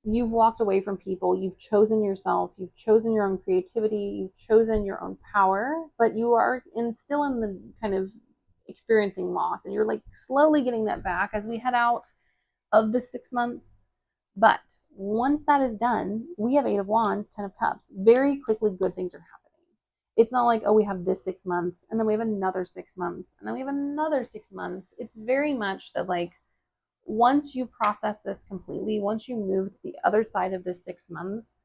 You've walked away from people, you've chosen yourself, you've chosen your own creativity, you've chosen your own power, but you are still in the kind of experiencing loss, and you're like slowly getting that back as we head out of the 6 months. But once that is done, we have Eight of Wands, Ten of Cups. Very quickly, good things are happening. It's not like, oh, we have this 6 months, and then we have another 6 months, and then we have another 6 months. It's very much that, like, once you process this completely, once you move to the other side of this 6 months,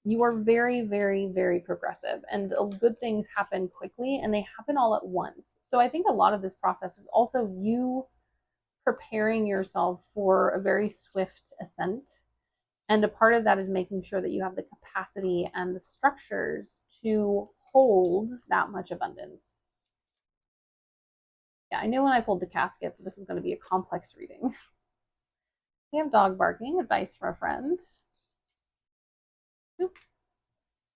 you are very, very, very progressive, and good things happen quickly, and they happen all at once. So I think a lot of this process is also you preparing yourself for a very swift ascent. And a part of that is making sure that you have the capacity and the structures to hold that much abundance. Yeah, I knew when I pulled the casket that this was going to be a complex reading. We have dog barking, advice from a friend. Oop.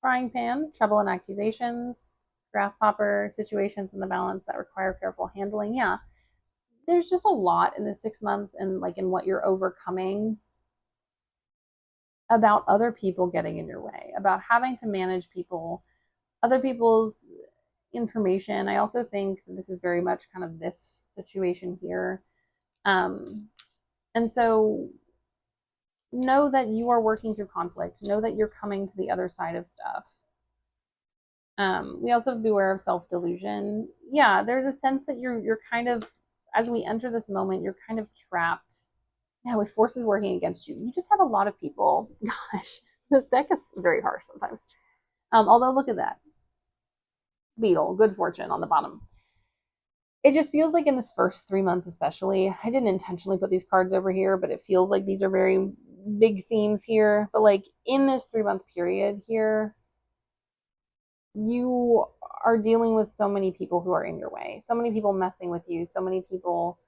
Frying pan, trouble and accusations. Grasshopper, situations in the balance that require careful handling. Yeah, there's just a lot in the 6 months, and like in what you're overcoming about other people getting in your way, about having to manage people, other people's information. I also think this is very much kind of this situation here. And so know that you are working through conflict. Know that you're coming to the other side of stuff. We also have beware of self-delusion. Yeah, there's a sense that you're kind of, as we enter this moment, you're kind of trapped. Yeah, with forces working against you. You just have a lot of people. Gosh, this deck is very harsh sometimes. Although look at that. Beetle, good fortune on the bottom. It just feels like in this first 3 months especially, I didn't intentionally put these cards over here, but it feels like these are very big themes here. But like in this 3-month period here, you are dealing with so many people who are in your way, so many people messing with you, so many people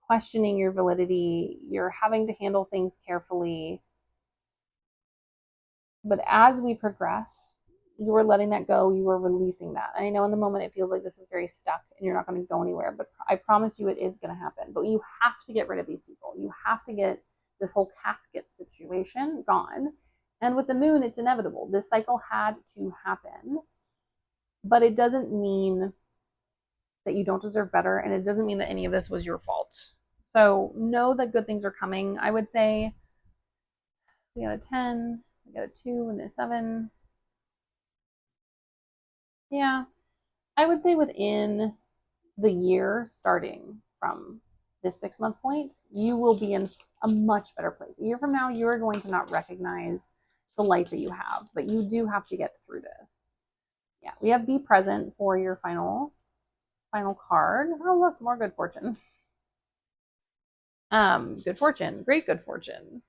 questioning your validity. You're having to handle things carefully. But as we progress, you are letting that go. You are releasing that. And I know in the moment it feels like this is very stuck and you're not going to go anywhere, but I promise you it is going to happen. But you have to get rid of these people. You have to get this whole casket situation gone. And with the moon, it's inevitable. This cycle had to happen. But it doesn't mean that you don't deserve better. And it doesn't mean that any of this was your fault. So know that good things are coming. I would say we got a 10, we got a 2, and a 7. Yeah, I would say within the year starting from this 6-month point, you will be in a much better place. A year from now, you are going to not recognize the life that you have, but you do have to get through this. Yeah, we have be present for your final card. Oh, look, more good fortune. Good fortune, great good fortune.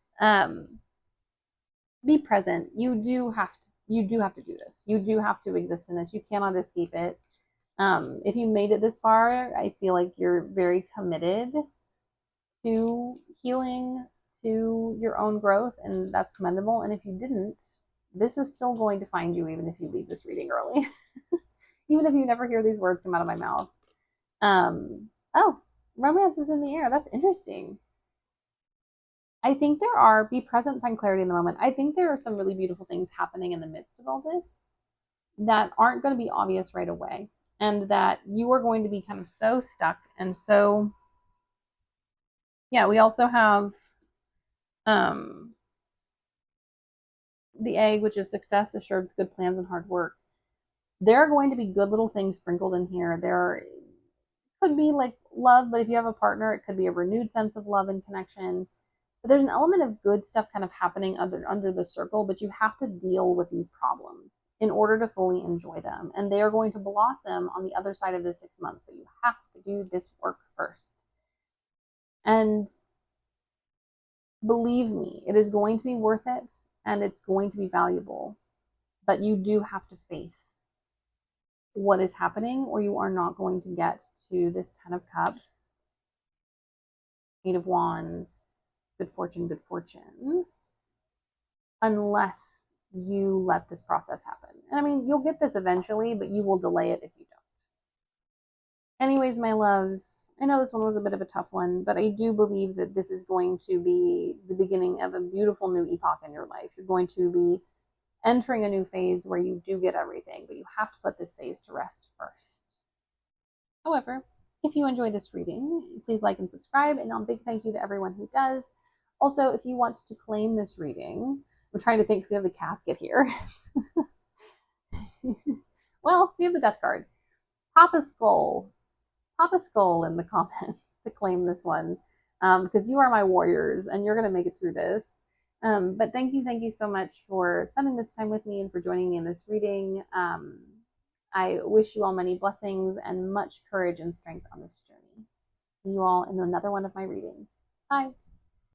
Be present. You do have to do this. You do have to exist in this. You cannot escape it. If you made it this far, I feel like you're very committed to healing, to your own growth, and that's commendable. And if you didn't, this is still going to find you even if you leave this reading early. Even if you never hear these words come out of my mouth. Oh, romance is in the air. That's interesting. I think there are, be present, find clarity in the moment. I think there are some really beautiful things happening in the midst of all this that aren't going to be obvious right away. And that you are going to be kind of so stuck and so, yeah, we also have um, the egg, which is success assured with good plans and hard work. There are going to be good little things sprinkled in here. There could be like love, but if you have a partner, it could be a renewed sense of love and connection. But there's an element of good stuff kind of happening under the circle, but you have to deal with these problems in order to fully enjoy them. And they are going to blossom on the other side of the 6 months, but you have to do this work first. And believe me, it is going to be worth it and it's going to be valuable. But you do have to face what is happening, or you are not going to get to this Ten of Cups, Eight of Wands, good fortune, unless you let this process happen. And I mean, you'll get this eventually, but you will delay it if you don't. Anyways, my loves, I know this one was a bit of a tough one, but I do believe that this is going to be the beginning of a beautiful new epoch in your life. You're going to be entering a new phase where you do get everything, but you have to put this phase to rest first. However, if you enjoy this reading, please like and subscribe, and a big thank you to everyone who does. Also, if you want to claim this reading, I'm trying to think because we have the casket here. Well, we have the death card. Pop a skull in the comments to claim this one, because you are my warriors and you're going to make it through this. But thank you so much for spending this time with me and for joining me in this reading. I wish you all many blessings and much courage and strength on this journey. See you all in another one of my readings. Bye.